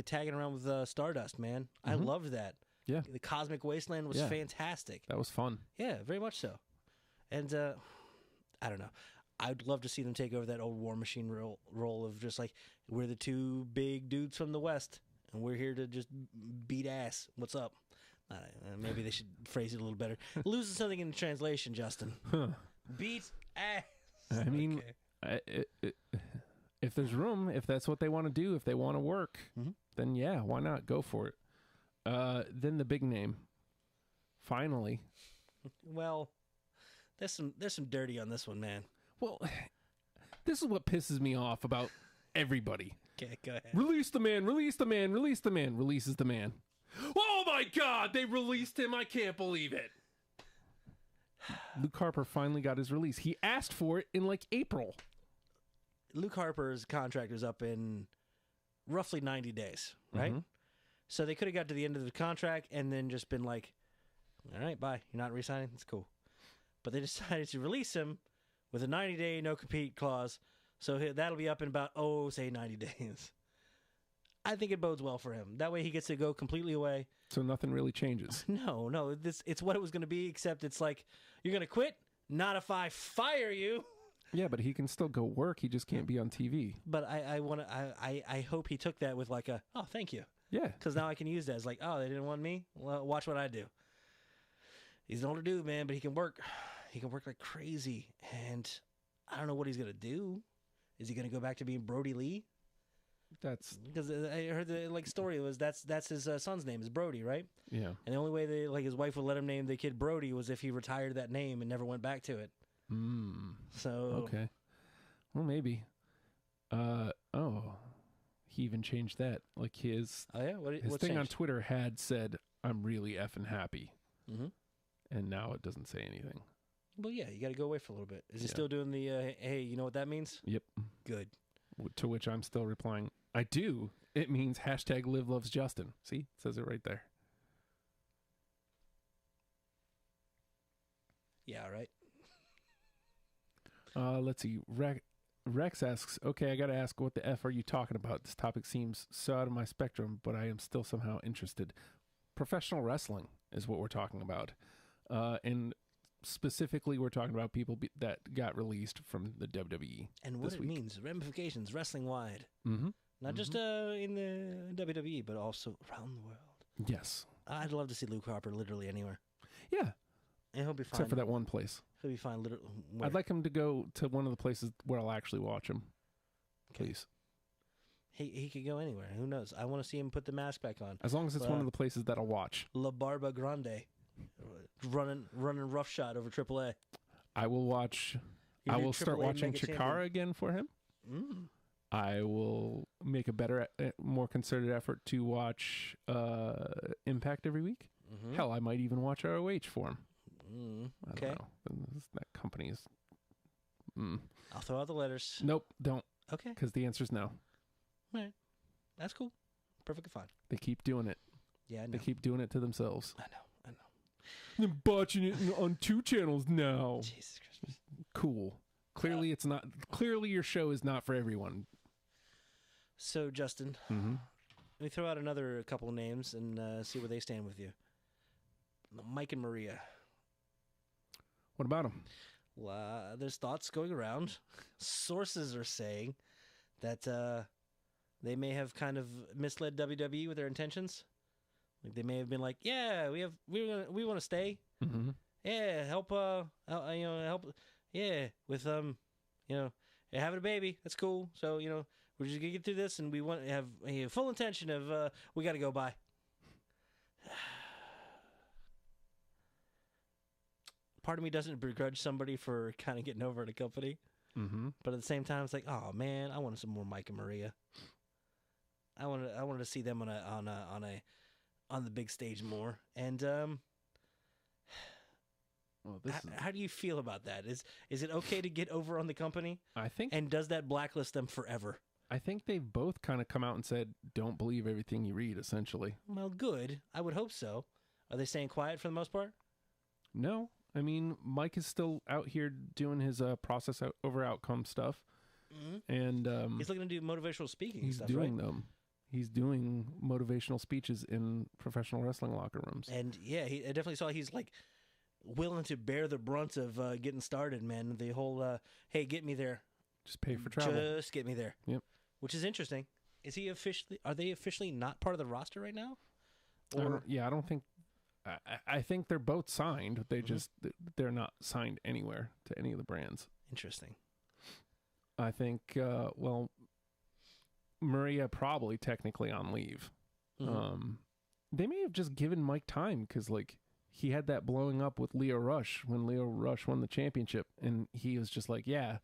tagging around with Stardust, man. I loved that.
Yeah.
The Cosmic Wasteland was fantastic.
That was fun.
Yeah, very much so. And, I don't know. I'd love to see them take over that old War Machine role of just, like, we're the two big dudes from the West, and we're here to just beat ass. What's up? Maybe they should phrase it a little better. Losing something in translation, Justin.
Huh.
Beat ass.
I mean, if there's room, if that's what they want to do, if they want to work, then yeah, why not? Go for it. Then the big name. Finally.
Well, there's some dirty on this one, man.
Well, this is what pisses me off about everybody.
Okay, go ahead.
Release the man, release the man, release the man, releases the man. Oh my God, they released him. I can't believe it. Luke Harper finally got his release. He asked for it in like April.
Luke Harper's contract was up in roughly 90 days, right? So they could have got to the end of the contract and then just been like, all right, bye. You're not re-signing? It's cool. But they decided to release him with a 90-day no-compete clause. So that'll be up in about, say 90 days. I think it bodes well for him. That way he gets to go completely away.
So nothing really changes.
No. It's what it was going to be, except it's like, you're going to quit? Not if I fire you.
Yeah, but he can still go work. He just can't be on TV.
But I hope he took that with like oh, thank you.
Yeah.
Because now I can use that as like, oh, they didn't want me? Well, watch what I do. He's an older dude, man, but he can work. He can work like crazy. And I don't know what he's going to do. Is he going to go back to being Brody Lee?
That's
because I heard the story was that's his son's name is Brody, right?
Yeah.
And the only way his wife would let him name the kid Brody was if he retired that name and never went back to it. So
okay. Well, maybe. He even changed that. Like his his thing on Twitter had said, "I'm really effing happy," and now it doesn't say anything.
Well, yeah, you got to go away for a little bit. Is he still doing the hey? You know what that means?
Yep.
Good.
To which I'm still replying, I do. It means hashtag Liv loves Justin. See, it says it right there.
Yeah, right.
Let's see. Rex asks, okay, I got to ask, what the F are you talking about? This topic seems so out of my spectrum, but I am still somehow interested. Professional wrestling is what we're talking about. And specifically, we're talking about people that got released from the WWE.
And what it means, ramifications, wrestling-wide. Not just in the WWE, but also around the world.
Yes.
I'd love to see Luke Harper literally anywhere.
Yeah.
And he'll be fine.
Except for that one place.
He'll be fine literally.
I'd like him to go to one of the places where I'll actually watch him.
Okay.
Please.
He could go anywhere. Who knows? I want to see him put the mask back on.
As long as it's one of the places that I'll watch.
La Barba Grande. Running roughshod over AAA.
I will watch. I will start watching Chikara again for him. I will make a better, more concerted effort to watch Impact every week. Hell, I might even watch ROH for him. I don't know. That company is.
I'll throw out the letters.
Nope, don't.
Okay.
Because the answer is no.
All right. That's cool. Perfectly fine.
They keep doing it.
Yeah, I know.
They keep doing it to themselves.
I know.
They're botching it on 2 channels now.
Jesus Christmas.
Cool. Clearly, it's not. Clearly, your show is not for everyone.
So, Justin, let me throw out another couple of names and see where they stand with you. Mike and Maria.
What about them?
There's thoughts going around. Sources are saying that they may have kind of misled WWE with their intentions. Like they may have been like, "Yeah, we want to stay. Yeah, help. Help. Yeah, with having a baby. That's cool. So we're just gonna get through this, and we want to have a full intention of we got to go by." Part of me doesn't begrudge somebody for kind of getting over at a company, but at the same time, it's like, oh man, I wanted some more Mike and Maria. I wanted to see them on the big stage more. And how do you feel about that? Is it okay to get over on the company?
I think.
And does that blacklist them forever?
I think they've both kind of come out and said, don't believe everything you read, essentially.
Well, good. I would hope so. Are they staying quiet for the most part?
No. I mean, Mike is still out here doing his process over outcome stuff.
Mm-hmm.
And
he's looking to do motivational speaking
he's
stuff,
doing
right?
them. He's doing motivational speeches in professional wrestling locker rooms.
And yeah, I definitely saw he's like willing to bear the brunt of getting started, man. The whole, hey, get me there.
Just pay for travel.
Just get me there.
Yep.
Which is interesting. Is he officially? Are they officially not part of the roster right now?
I don't think. I think they're both signed. They just they're not signed anywhere to any of the brands.
Interesting.
I think. Well, Maria probably technically on leave.
Mm-hmm.
They may have just given Mike time because like he had that blowing up with Leo Rush when Leo Rush won the championship, and he was just like, yeah.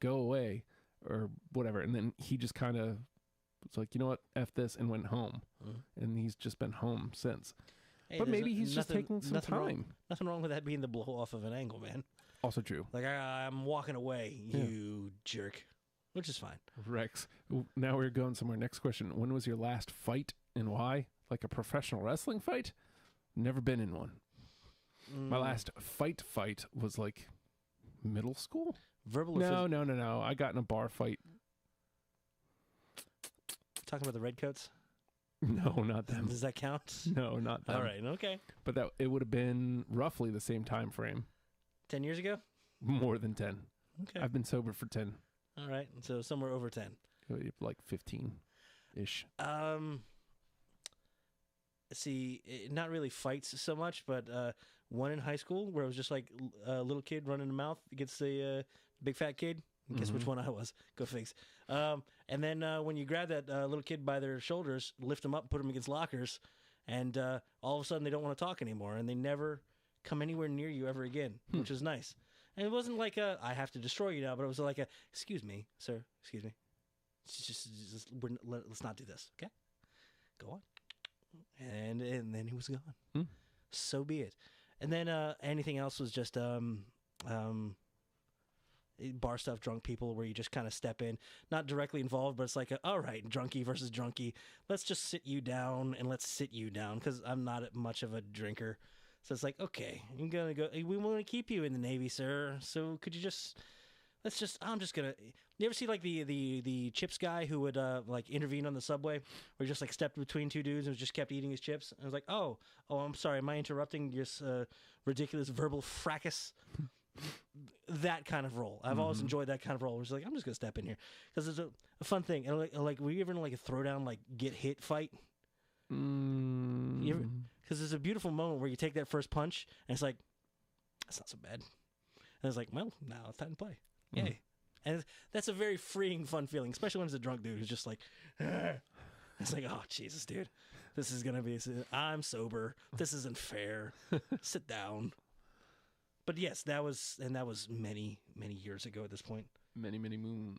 Go away or whatever. And then he just kind of was like, you know what, F this, and went home. And he's just been home since.
Hey,
but maybe he's just taking some time.
Nothing wrong with that being the blow off of an angle, man.
Also true.
Like, I'm walking away, you jerk. Which is fine.
Rex, now we're going somewhere. Next question. When was your last fight and why? Like a professional wrestling fight? Never been in one. My last fight was like middle school?
Verbal
No. I got in a bar fight.
Talking about the Redcoats?
No, not them.
Does that count?
No, not them.
All right, okay.
But it would have been roughly the same time frame.
10 years ago?
More than 10.
Okay.
I've been sober for 10.
All right, so somewhere over 10.
Like 15-ish.
See, not really fights so much, but one in high school where it was just like a little kid running the mouth against the big fat kid. Guess which one I was. Go figs. And then when you grab that little kid by their shoulders, lift them up, put them against lockers, and all of a sudden they don't want to talk anymore, and they never come anywhere near you ever again, which is nice. And it wasn't like I have to destroy you now, but it was like excuse me, sir, excuse me. Let's not do this, okay? Go on. And then he was gone. So be it. And then anything else was just bar stuff, drunk people, where you just kind of step in, not directly involved, but it's like, all right, drunkie versus drunkie. Let's just sit you down and let's sit you down because I'm not much of a drinker. So it's like, okay, I'm gonna go. We want to keep you in the Navy, sir. So could you just? I'm just gonna. You ever see like the chips guy who would like intervene on the subway, where he just like stepped between two dudes and just kept eating his chips? And I was like, oh, I'm sorry, am I interrupting this ridiculous verbal fracas? That kind of role. I've always enjoyed that kind of role. Where it's like, I'm just gonna step in here because it's a fun thing. And like, were you ever in like a throwdown, like get hit fight? Because there's a beautiful moment where you take that first punch and it's like, that's not so bad. And it's like, well, now it's time to play. Yay. And that's a very freeing, fun feeling, especially when it's a drunk dude who's just like, it's like, oh, Jesus, dude. This is going to be, I'm sober. This isn't fair. Sit down. But yes, that was many, many years ago at this point.
Many, many moons.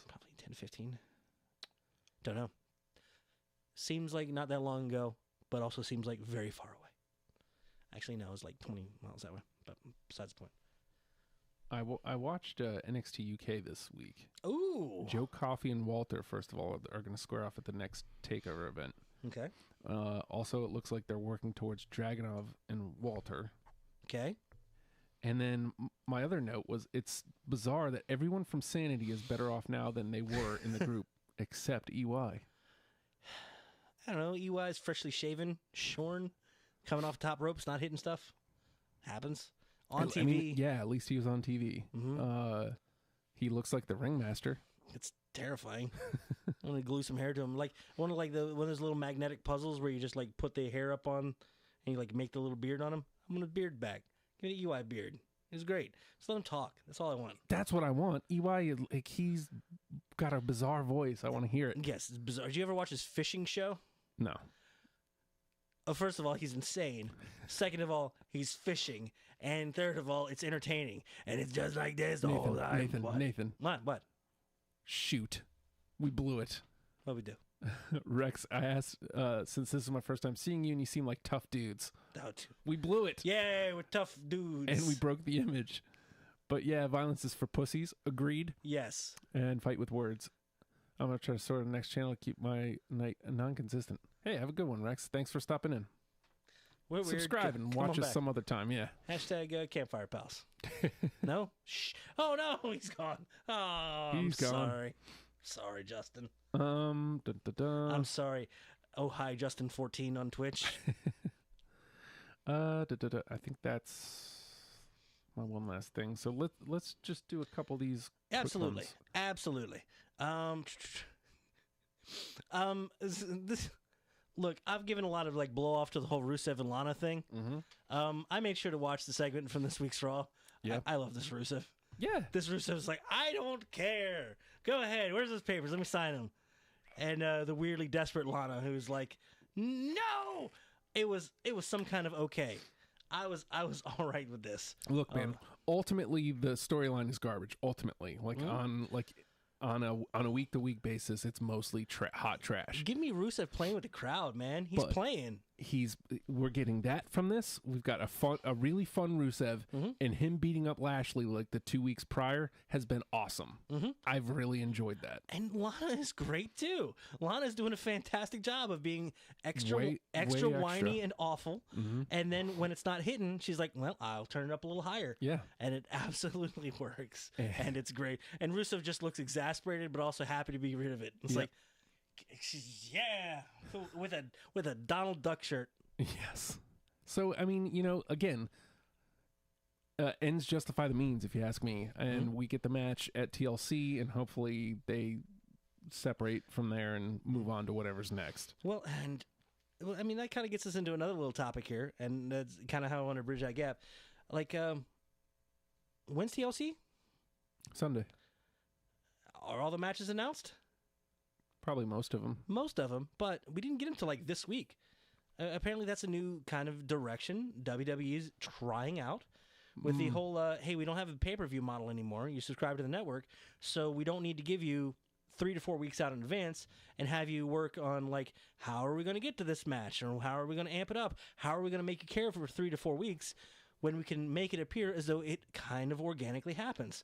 Probably 10, 15. Don't know. Seems like not that long ago, but also seems like very far away. Actually, no, it was like 20 miles that way. But besides the point.
I watched NXT UK this week.
Ooh.
Joe Coffey and Walter, first of all, are going to square off at the next TakeOver event.
Okay.
Also, it looks like they're working towards Dragunov and Walter.
Okay.
And then my other note was it's bizarre that everyone from Sanity is better off now than they were in the group, except EY.
I don't know. EY is freshly shaven, shorn, coming off top ropes, not hitting stuff. Happens. On TV.
I mean, yeah, at least he was on TV. He looks like the ringmaster.
It's terrifying. I want to glue some hair to him. Like one of one of those little magnetic puzzles where you just like put the hair up on and you like make the little beard on him. I want a beard back. Get a UI beard. It's great. Just let him talk. That's all I want.
That's what I want. EY, like he's got a bizarre voice. I want to hear it.
Yes, it's bizarre. Did you ever watch his fishing show?
No.
First of all, he's insane. Second of all, he's fishing. And third of all, it's entertaining. And it's just like this the whole time.
Nathan.
What?
Shoot. We blew it.
What we do?
Rex, I asked, since this is my first time seeing you and you seem like tough dudes.
Out.
We blew it.
Yay, we're tough dudes.
And we broke the image. But yeah, violence is for pussies. Agreed.
Yes.
And fight with words. I'm going to try to sort the next channel to keep my night non-consistent. Hey, have a good one, Rex. Thanks for stopping in.
We're
Subscribe and watch us some other time, yeah.
Hashtag Campfire Pals. No? Shh. Oh, no, he's gone. Oh, I'm sorry. Sorry, Justin. I'm sorry. Oh, hi, Justin14 on Twitch.
I think that's my one last thing. So let's just do a couple of these.
Absolutely. Absolutely. Look, I've given a lot of like blow off to the whole Rusev and Lana thing.
Mm-hmm.
I made sure to watch the segment from this week's Raw.
Yeah,
I love this Rusev.
Yeah,
this Rusev's like, I don't care. Go ahead. Where's those papers? Let me sign them. And the weirdly desperate Lana, who's like, no. It was some kind of okay. I was all right with this.
Look, man. Ultimately, the storyline is garbage. Ultimately, on a week to week basis, it's mostly hot trash.
Give me Rusev playing with the crowd, man. He's playing.
We're getting that from this. We've got a really fun Rusev, and him beating up Lashley like the 2 weeks prior has been awesome. I've really enjoyed that.
And Lana is great too. Lana's doing a fantastic job of being extra whiny and awful. And then when it's not hitting, she's like, well, I'll turn it up a little higher.
Yeah.
And it absolutely works. And it's great. And Rusev just looks exasperated, but also happy to be rid of it. It's like, yeah, with a Donald Duck shirt.
Yes. So I mean, again, ends justify the means, if you ask me. And we get the match at TLC, and hopefully they separate from there and move on to whatever's next.
Well, I mean, that kind of gets us into another little topic here, and that's kind of how I want to bridge that gap. Like, when's TLC?
Sunday.
Are all the matches announced?
Probably most of them.
Most of them, but we didn't get them till like this week. Apparently, that's a new kind of direction WWE's trying out with the whole, hey, we don't have a pay-per-view model anymore. You subscribe to the network, so we don't need to give you 3 to 4 weeks out in advance and have you work on, like, how are we going to get to this match? Or how are we going to amp it up? How are we going to make you care for 3 to 4 weeks when we can make it appear as though it kind of organically happens?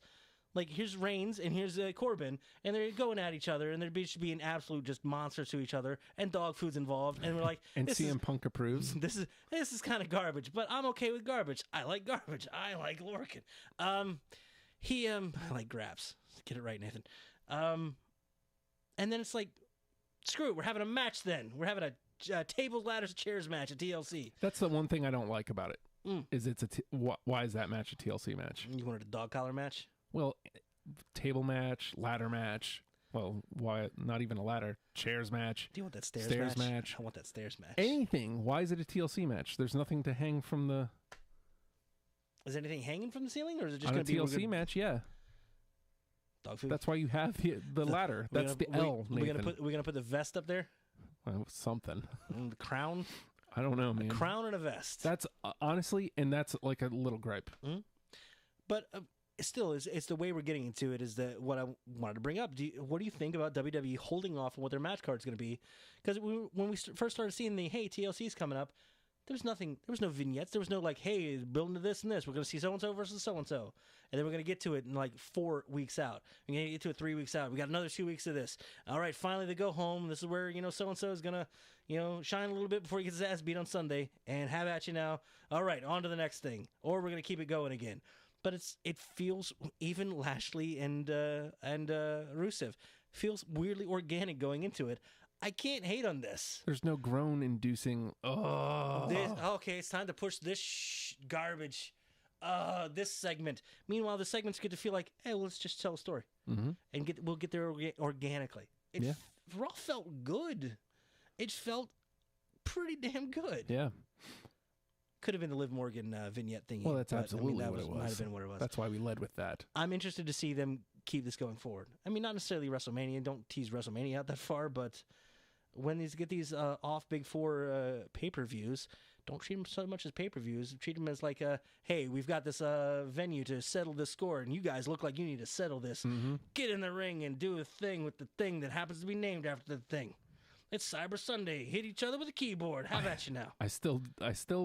Like, here's Reigns and here's Corbin, and they're going at each other, and they're just being absolute just monsters to each other, and dog food's involved, and we're like,
and CM Punk approves.
This is kind of garbage, but I'm okay with garbage. I like garbage. I like Lorcan. I like Graps. Get it right, Nathan. And then it's like, screw it. We're having a match then. We're having a tables, ladders, chairs match at TLC.
That's the one thing I don't like about it. Is why is that match a TLC match?
You wanted a dog collar match?
Well, table match, ladder match. Well, why not even a ladder? Chairs match.
Do you want that stairs match? I want that stairs match.
Anything. Why is it a TLC match? There's nothing to hang from the...
Is anything hanging from the ceiling, or is it just
going to be... On a TLC match, yeah.
Dog food?
That's why you have the ladder. That's the L, Nathan.
We're going to put the vest up there?
Well, something.
The crown?
I don't know, man.
A crown and a vest.
That's, honestly, and that's like a little gripe.
But... still, it's the way we're getting into it is what I wanted to bring up. What do you think about WWE holding off on what their match card is going to be? Because when we first started seeing TLC's coming up, there was no vignettes. There was no like, hey, building to this and this. We're going to see so-and-so versus so-and-so. And then we're going to get to it in like 4 weeks out. We're going to get to it 3 weeks out. We got another 2 weeks of this. All right, finally they go home. This is where, so-and-so is going to, shine a little bit before he gets his ass beat on Sunday. And have at you now. All right, on to the next thing. Or we're going to keep it going again. But it feels, even Lashley and Rusev feels weirdly organic going into it. I can't hate on this.
There's no groan-inducing.
Okay, it's time to push this garbage. This segment. Meanwhile, the segments get to feel like, hey, well, let's just tell a story, and we'll get there organically. Raw felt good. It felt pretty damn good.
Yeah.
Could have been the Liv Morgan vignette thingy.
Well, that's absolutely
what
it was.
Might have been what it was.
That's why we led with that.
I'm interested to see them keep this going forward. I mean, not necessarily WrestleMania. Don't tease WrestleMania out that far, but when get these off Big Four pay-per-views, don't treat them so much as pay-per-views. Treat them as like, hey, we've got this venue to settle this score, and you guys look like you need to settle this. Get in the ring and do a thing with the thing that happens to be named after the thing. It's Cyber Sunday. Hit each other with a keyboard. Have at you now.
I still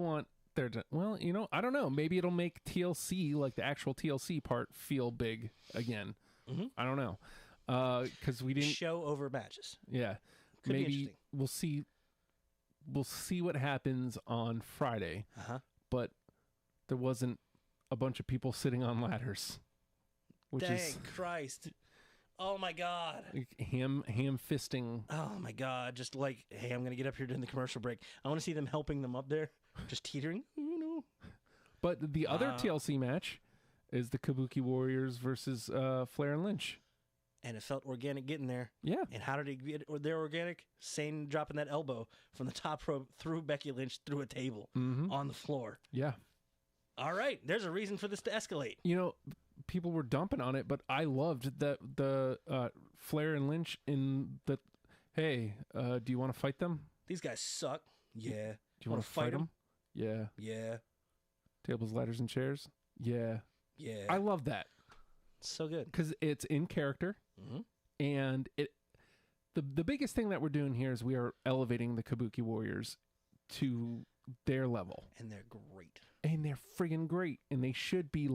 want there to, well, I don't know. Maybe it'll make TLC, like the actual TLC part, feel big again. I don't know. Because we didn't.
Show over matches.
Yeah,
Could be
maybe
interesting.
we'll see. We'll see what happens on Friday. But there wasn't a bunch of people sitting on ladders, which
Dang
is
Christ. Oh my God.
like ham fisting.
Oh my God. Just like, hey, I'm going to get up here during the commercial break. I want to see them helping them up there. Just teetering. Oh, no.
But the other TLC match is the Kabuki Warriors versus Flair and Lynch.
And it felt organic getting there.
Yeah.
And how did it get there organic? Sane dropping that elbow from the top rope through Becky Lynch through a table on the floor.
Yeah.
All right. There's a reason for this to escalate.
You know, people were dumping on it, but I loved the Flair and Lynch in the, hey, do you want to fight them?
These guys suck. Yeah.
Do you want to fight them? Yeah.
Yeah.
Tables, ladders, and chairs? Yeah.
Yeah.
I love that.
So good.
Because it's in character. And the biggest thing that we're doing here is we are elevating the Kabuki Warriors to their level.
And they're great.
And they're friggin' great. And they should be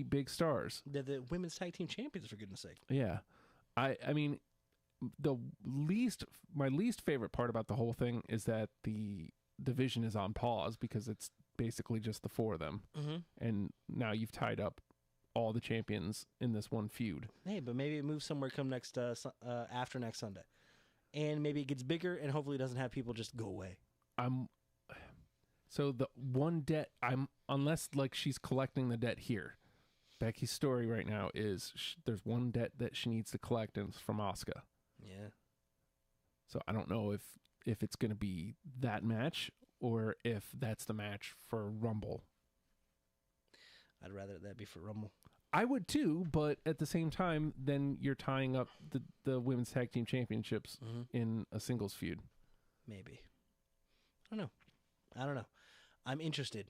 big stars.
They're the women's tag team champions, for goodness sake.
Yeah. I mean, my least favorite part about the whole thing is that the division is on pause because it's basically just the four of them. And now you've tied up all the champions in this one feud.
Hey, but maybe it moves somewhere come next after next Sunday. And maybe it gets bigger and hopefully it doesn't have people just go away.
So the one debt, unless like she's collecting the debt here. Becky's story right now is there's one debt that she needs to collect, and it's from Asuka.
Yeah.
So I don't know if it's going to be that match or if that's the match for Rumble.
I'd rather that be for Rumble.
I would too, but at the same time, then you're tying up the women's tag team championships in a singles feud.
Maybe. I don't know. I'm interested.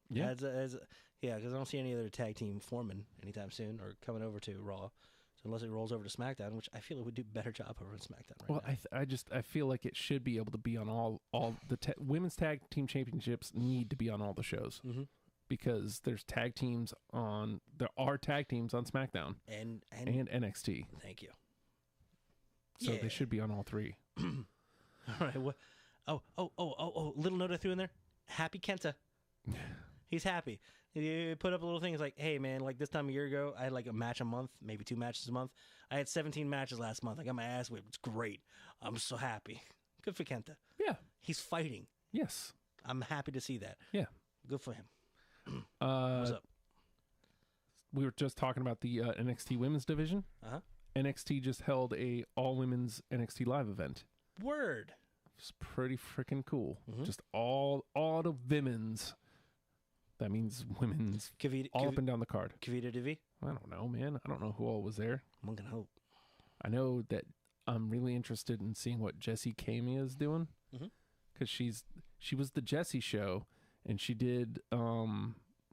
Yeah.
Because I don't see any other tag team forming anytime soon or coming over to Raw. So unless it rolls over to SmackDown, which I feel it would do a better job over on SmackDown right now.
I feel like it should be able to be on all the women's tag team championships need to be on all the shows. Because there are tag teams on SmackDown
and
NXT.
Thank you.
So they should be on all three.
All right. What? Oh! Little note I threw in there. Happy Kenta. He's happy. He put up a little thing. He's like, hey man, like this time a year ago, I had like a match a month, maybe 2 matches a month. I had 17 matches last month. I got my ass whipped. It's great. I'm so happy. Good for Kenta.
Yeah.
He's fighting.
Yes.
I'm happy to see that.
Yeah.
Good for him.
What's
up?
We were just talking about the NXT women's division. NXT just held a all women's NXT live event.
Word.
It's pretty freaking cool. Just all the women's. That means women's all up and down the card.
Kavita Divi?
I don't know, man. I don't know who all was there.
I'm gonna hope.
I know that I'm really interested in seeing what Jessie Kamea is doing. Because she was the Jessie show. And she did,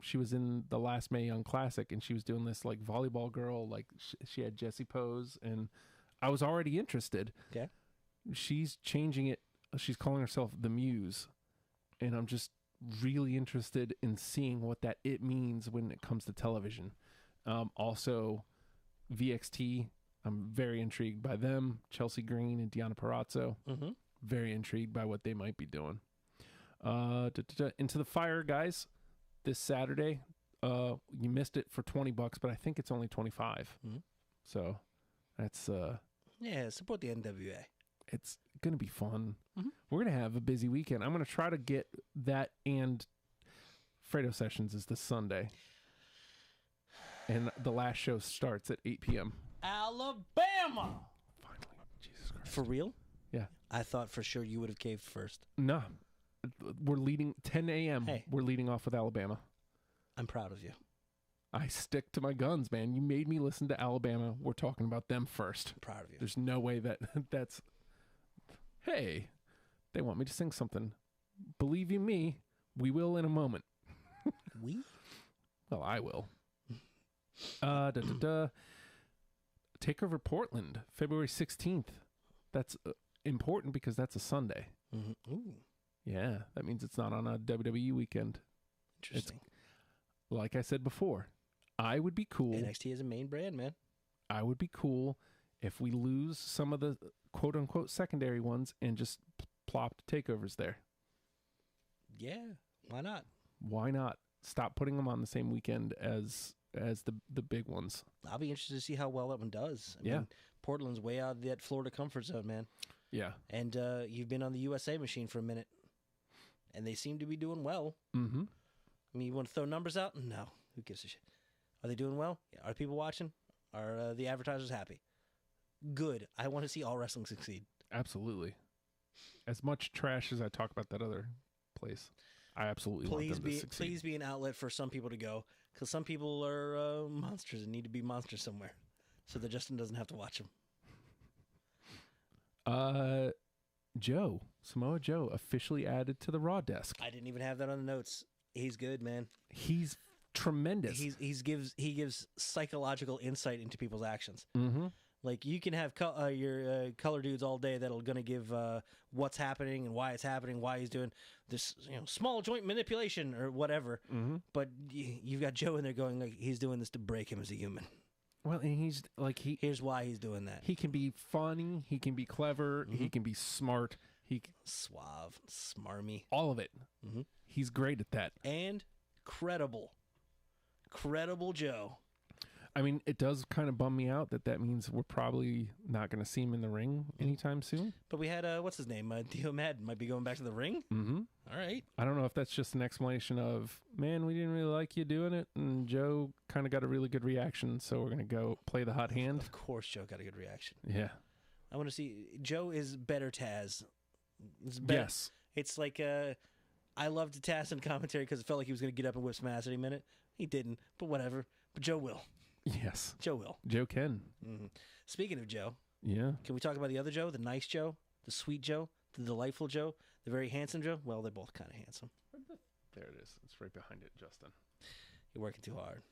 she was in the last Mae Young Classic, and she was doing this, like, volleyball girl, like, she had Jessie pose, and I was already interested.
Okay.
She's changing it. She's calling herself the Muse, and I'm just really interested in seeing what that it means when it comes to television. Also, VXT, I'm very intrigued by them. Chelsea Green and Deonna Purrazzo. Very intrigued by what they might be doing. Into the Fire, guys, this Saturday. You missed it for $20, but I think it's only $25. So that's
support the NWA.
It's gonna be fun. We're gonna have a busy weekend. I'm gonna try to get that, and Fredo Sessions is this Sunday, and the last show starts at 8 p.m.
Alabama.
Finally, Jesus Christ.
For real?
Yeah.
I thought for sure you would have caved first.
No. We're leading 10 a.m.
Hey.
We're leading off with Alabama.
I'm proud of you.
I stick to my guns, man. You made me listen to Alabama. We're talking about them first.
I'm proud of you.
There's no way that's... Hey, they want me to sing something. Believe you me, we will in a moment.
We?
Well, I will. Takeover Portland, February 16th. That's important because that's a Sunday.
Ooh.
Yeah, that means it's not on a WWE weekend.
Interesting.
Like I said before, I would be cool.
NXT is a main brand, man.
I would be cool if we lose some of the quote unquote secondary ones and just plopped takeovers there?
Yeah, why not?
Why not stop putting them on the same weekend as the big ones?
I'll be interested to see how well that one does. I
Yeah.
mean, Portland's way out of that Florida comfort zone, man.
Yeah.
And you've been on the USA machine for a minute, and they seem to be doing well.
Mm-hmm.
I mean, you want to throw numbers out? No. Who gives a shit? Are they doing well? Yeah. Are people watching? Are the advertisers happy? Good. I want to see all wrestling succeed.
Absolutely. As much trash as I talk about that other place, I absolutely want them to succeed.
Please be an outlet for some people to go, because some people are monsters and need to be monsters somewhere, so that Justin doesn't have to watch them.
Samoa Joe officially added to the Raw desk.
I didn't even have that on the notes. He's good, man.
He's tremendous.
He gives psychological insight into people's actions.
Mm-hmm.
Like, you can have your color dudes all day that'll gonna give what's happening and why it's happening, why he's doing this, small joint manipulation or whatever.
Mm-hmm.
But you've got Joe in there going like he's doing this to break him as a human.
Well, and he's like
Here's why he's doing that.
He can be funny. He can be clever.
Mm-hmm.
He can be smart.
Suave, smarmy,
all of it.
Mm-hmm.
He's great at that.
And credible Joe.
I mean, it does kind of bum me out that means we're probably not going to see him in the ring anytime soon.
But we had, what's his name? Dio Madden might be going back to the ring.
Mm-hmm.
All right.
I don't know if that's just an explanation of, man, we didn't really like you doing it, and Joe kind of got a really good reaction, so we're going to go play the hot hand.
Of course Joe got a good reaction.
Yeah.
I want to see, Joe is better Taz. It's better.
Yes.
It's like, I loved Taz in commentary because it felt like he was going to get up and whip some ass any minute. He didn't, but whatever. But Joe will.
Yes.
Joe will.
Joe can.
Mm-hmm. Speaking of Joe,
yeah,
can we talk about the other Joe, the nice Joe, the sweet Joe, the delightful Joe, the very handsome Joe? Well, they're both kind of handsome.
There it is. It's right behind it, Justin.
You're working too hard.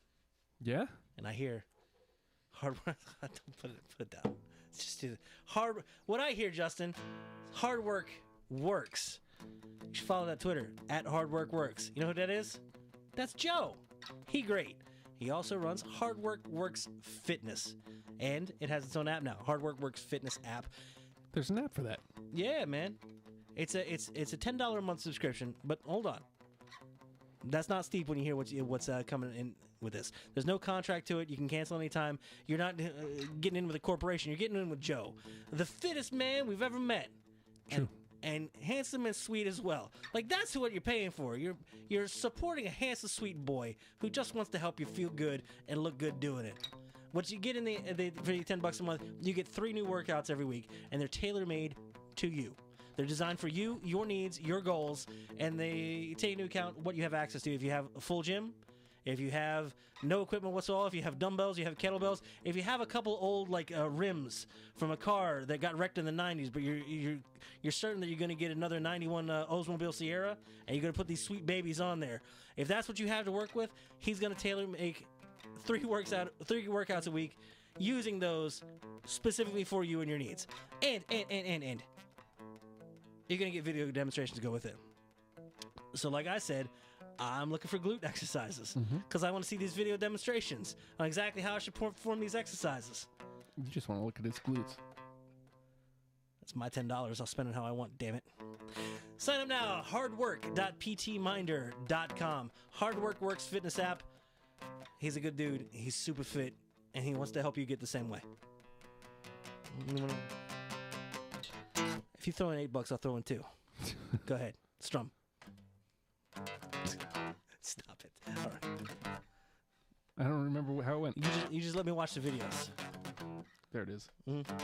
Yeah?
And I hear hard work. Don't put it down. It's just hard. What I hear, Justin, hard work works. You should follow that Twitter, @hardworkworks. You know who that is? That's Joe. He great. He also runs Hard Work Works Fitness, and it has its own app now. Hard Work Works Fitness app.
There's an app for that.
Yeah, man. It's a $10 a month subscription. But hold on, that's not steep when you hear what's coming in with this. There's no contract to it. You can cancel anytime. You're not getting in with a corporation. You're getting in with Joe, the fittest man we've ever met.
True.
And handsome and sweet as well. Like, that's what you're paying for. You're supporting a handsome, sweet boy who just wants to help you feel good and look good doing it. What you get in for the $10 a month, you get 3 new workouts every week, and they're tailor-made to you. They're designed for you, your needs, your goals, and they take into account what you have access to. If you have a full gym, if you have no equipment whatsoever, if you have dumbbells, you have kettlebells, if you have a couple old rims from a car that got wrecked in the 90s, but you're certain that you're going to get another 91 Oldsmobile Sierra, and you're going to put these sweet babies on there. If that's what you have to work with, he's going to tailor make 3 workouts a week using those specifically for you and your needs. And you're going to get video demonstrations to go with it. So like I said, I'm looking for glute exercises because I want to see these video demonstrations on exactly how I should perform these exercises.
You just want to look at his glutes.
That's my $10. I'll spend it how I want, damn it. Sign up now, hardwork.ptminder.com. Hardwork Works Fitness app. He's a good dude. He's super fit, and he wants to help you get the same way. If you throw in $8, I'll throw in 2. Go ahead, strum. Stop it. All right.
I don't remember how it went.
You just let me watch the videos.
There it is.
Mm-hmm.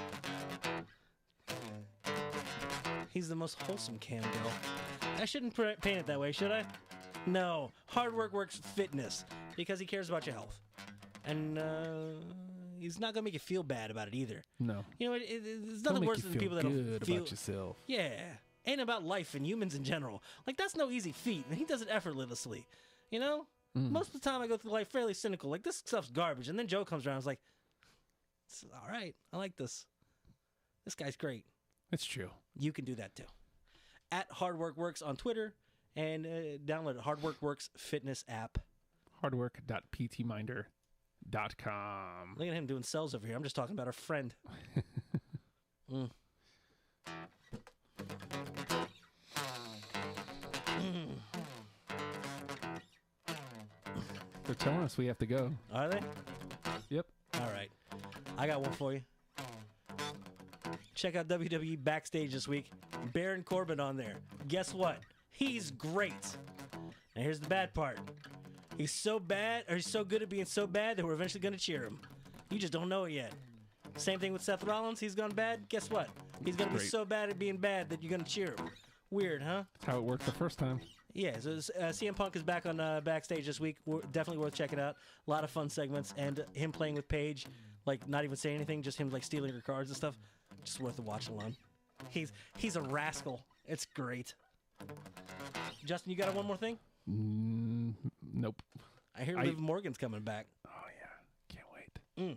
He's the most wholesome cam girl. I shouldn't paint it that way, should I? No. Hard Work Works Fitness, because he cares about your health. And he's not going to make you feel bad about it either.
No.
You know, it's nothing worse than people that
don't feel good about yourself.
Yeah. And about life and humans in general. Like, that's no easy feat, and he does it effortlessly. You know? Most of the time I go through life fairly cynical. Like, this stuff's garbage. And then Joe comes around and is like, it's all right. I like this. This guy's great.
It's true.
You can do that too. @HardWorkWorks on Twitter, and download Hard Work Works Fitness app.
Hardwork.ptminder.com.
Look at him doing cells over here. I'm just talking about our friend.
They're telling us we have to go.
Are they?
Yep.
All right. I got one for you. Check out WWE Backstage this week. Baron Corbin on there. Guess what? He's great. And here's the bad part. He's so bad, or he's so good at being so bad that we're eventually going to cheer him. You just don't know it yet. Same thing with Seth Rollins. He's gone bad. Guess what? He's going to be
Great.
so bad at being bad that you're going to cheer him. Weird, huh?
That's how it worked the first time.
Yeah, so CM Punk is back on Backstage this week. Definitely worth checking out. A lot of fun segments, and him playing with Paige, like not even saying anything, just him like stealing her cards and stuff. Just worth a watch alone. He's a rascal. It's great. Justin, you got one more thing?
Nope.
I hear Liv Morgan's coming back.
Oh yeah, can't wait.
Here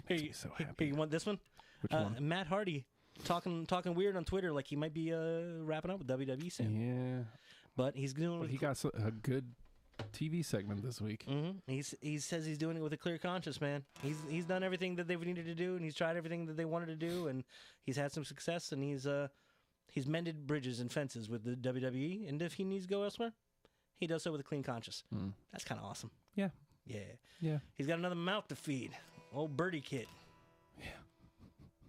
Makes
you,
me so
here,
happy.
you want this one?
Which one?
Matt Hardy talking weird on Twitter, like he might be wrapping up with WWE soon.
Yeah,
But he's doing.
but he got a good TV segment this week.
He says he's doing it with a clear conscience, man. He's done everything that they've needed to do, and he's tried everything that they wanted to do, and he's had some success, and he's mended bridges and fences with the WWE. And if he needs to go elsewhere, he does so with a clean conscience. That's kind of awesome.
Yeah,
Yeah.
yeah.
He's got another mouth to feed. Old Birdie Kid.
Yeah.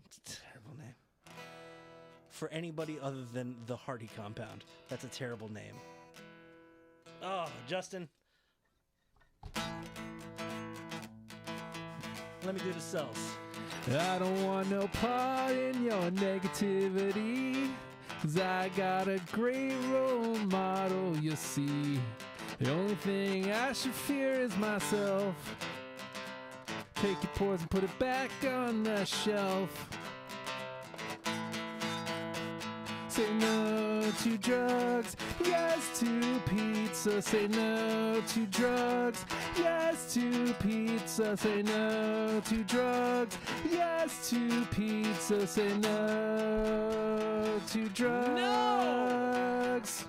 It's a terrible name. For anybody other than the Hardy compound, that's a terrible name. Oh, Justin. Let me do the cells.
I don't want no part in your negativity, 'cause I got a great role model, you see. The only thing I should fear is myself. Take your poison, put it back on the shelf. Say no to drugs, yes to pizza. Say no to drugs, yes to pizza. Say no to drugs, yes to pizza. Say no to drugs.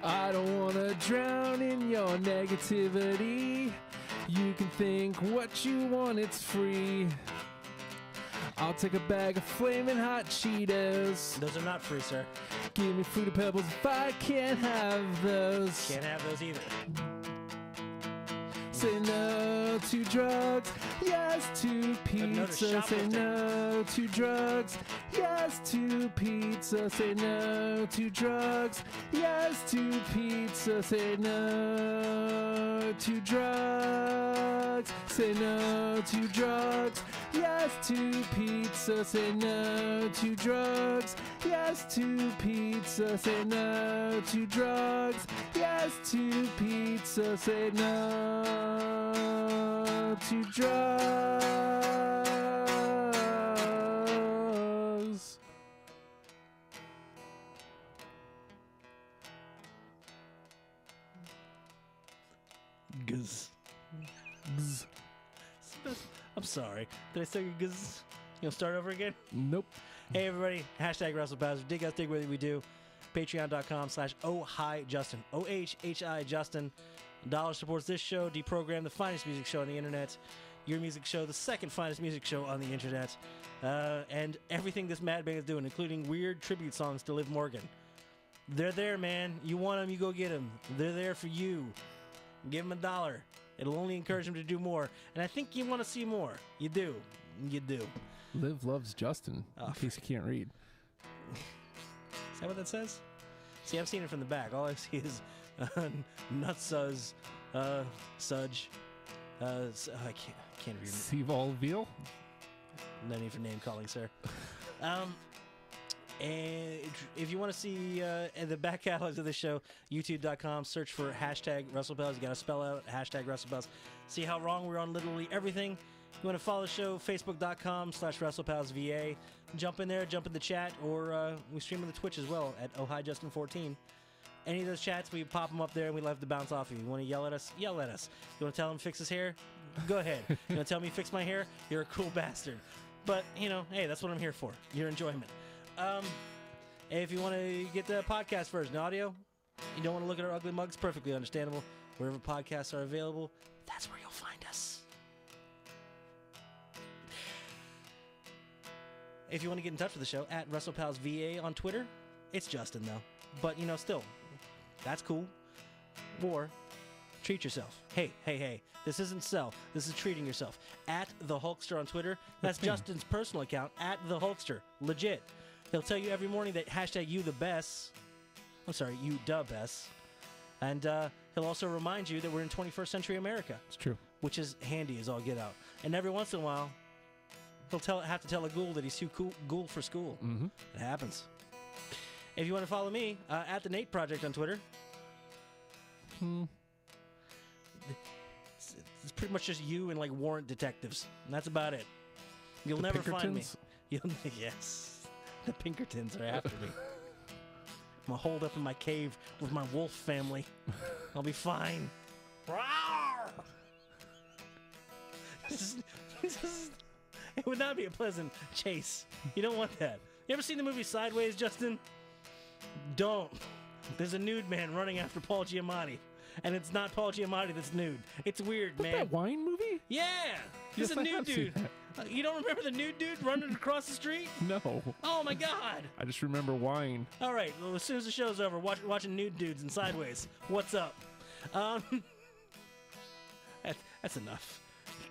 I don't wanna drown in your negativity. You can think what you want, it's free. I'll take a bag of flaming hot Cheetos.
Those are not free, sir.
Give me Fruity Pebbles if I can't have those.
Can't have those either.
Say no to drugs, yes to
no to
pizza. Say
shoplifting.
no to drugs, yes to pizza. Say no to drugs, yes to pizza. Say no to drugs. Say no to drugs, yes to pizza. Say no to drugs, yes to pizza. Say no to drugs, yes to pizza. Say no to drugs.
Guz. I'm sorry. Did I say guz? You want to start over again?
Nope.
Hey, everybody. Hashtag WrestlePals. Dig us, dig whether we do. Patreon.com/OHiJustin. OHHI Justin. $1 supports this show, Deprogram, the finest music show on the internet. Your Music Show, the second finest music show on the internet. And everything this Mad Bang is doing, including weird tribute songs to Liv Morgan. They're there, man. You want them, you go get them. They're there for you. Give them $1. It'll only encourage them to do more. And I think you want to see more. You do. You do.
Liv loves Justin,
Oh,
in case you can't read.
Is that what that says? See, I've seen it from the back. All I see is Nutsuz, Sudge. I can't read it.
Seaval Veal?
No need for name calling, sir. And if you want to see the back catalogs of the show, youtube.com, search for hashtag WrestlePals. You got to spell out hashtag WrestlePals. See how wrong we're on literally everything. You want to follow the show, facebook.com/WrestlePalsVA. Jump in there, jump in the chat, or we stream on the Twitch as well at OhiJustin14. Any of those chats, we pop them up there and we love to bounce off of you. You want to yell at us? Yell at us. You want to tell him fix his hair? Go ahead. You want to tell me fix my hair? You're a cool bastard. But, you know, hey, that's what I'm here for. Your enjoyment. If you want to get the podcast version, audio, You don't want to look at our ugly mugs? Perfectly understandable. Wherever podcasts are available, that's where you'll find us. If you want to get in touch with the show, at WrestlePalsVA on Twitter. It's Justin, though. But, still, that's cool. Or treat yourself. Hey. This isn't sell. This is treating yourself. At The Hulkster on Twitter. That's Justin's personal account, at The Hulkster. Legit. He'll tell you every morning that hashtag you the best. I'm sorry, you da best. And he'll also remind you that we're in 21st century America.
It's true.
Which is handy as all get out. And every once in a while, he'll have to tell a ghoul that he's too ghoul for school.
Mm-hmm.
It happens. If you want to follow me, at The Nate Project on Twitter. It's pretty much just you and, warrant detectives. And that's about it. You'll never find me. Yes. The Pinkertons are after me. I'm going to hold up in my cave with my wolf family. I'll be fine. It would not be a pleasant chase. You don't want that. You ever seen the movie Sideways, Justin? Don't. There's a nude man running after Paul Giamatti. And it's not Paul Giamatti that's nude. It's weird, man.
That wine movie?
Yeah. There's
Yes,
a
I
nude
have seen
dude. You don't remember the nude dude running across the street?
No.
Oh, my God.
I just remember wine.
All right. Well, as soon as the show's over, watching nude dudes in Sideways. What's up? That's enough.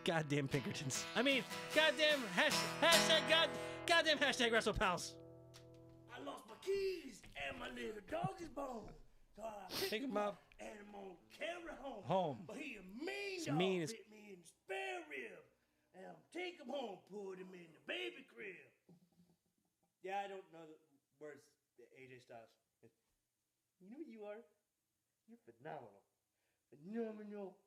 Goddamn Pinkertons. I mean, goddamn goddamn hashtag WrestlePals. I lost my keys and my little dog is bone. So I pick him up and I'm gonna carry home. But he a mean dog.
mean as
bit me in the spare rib. And I'll take him home, put him in the baby crib. Yeah, I don't know the words that AJ Styles. You know what you are? You're phenomenal. Phenomenal.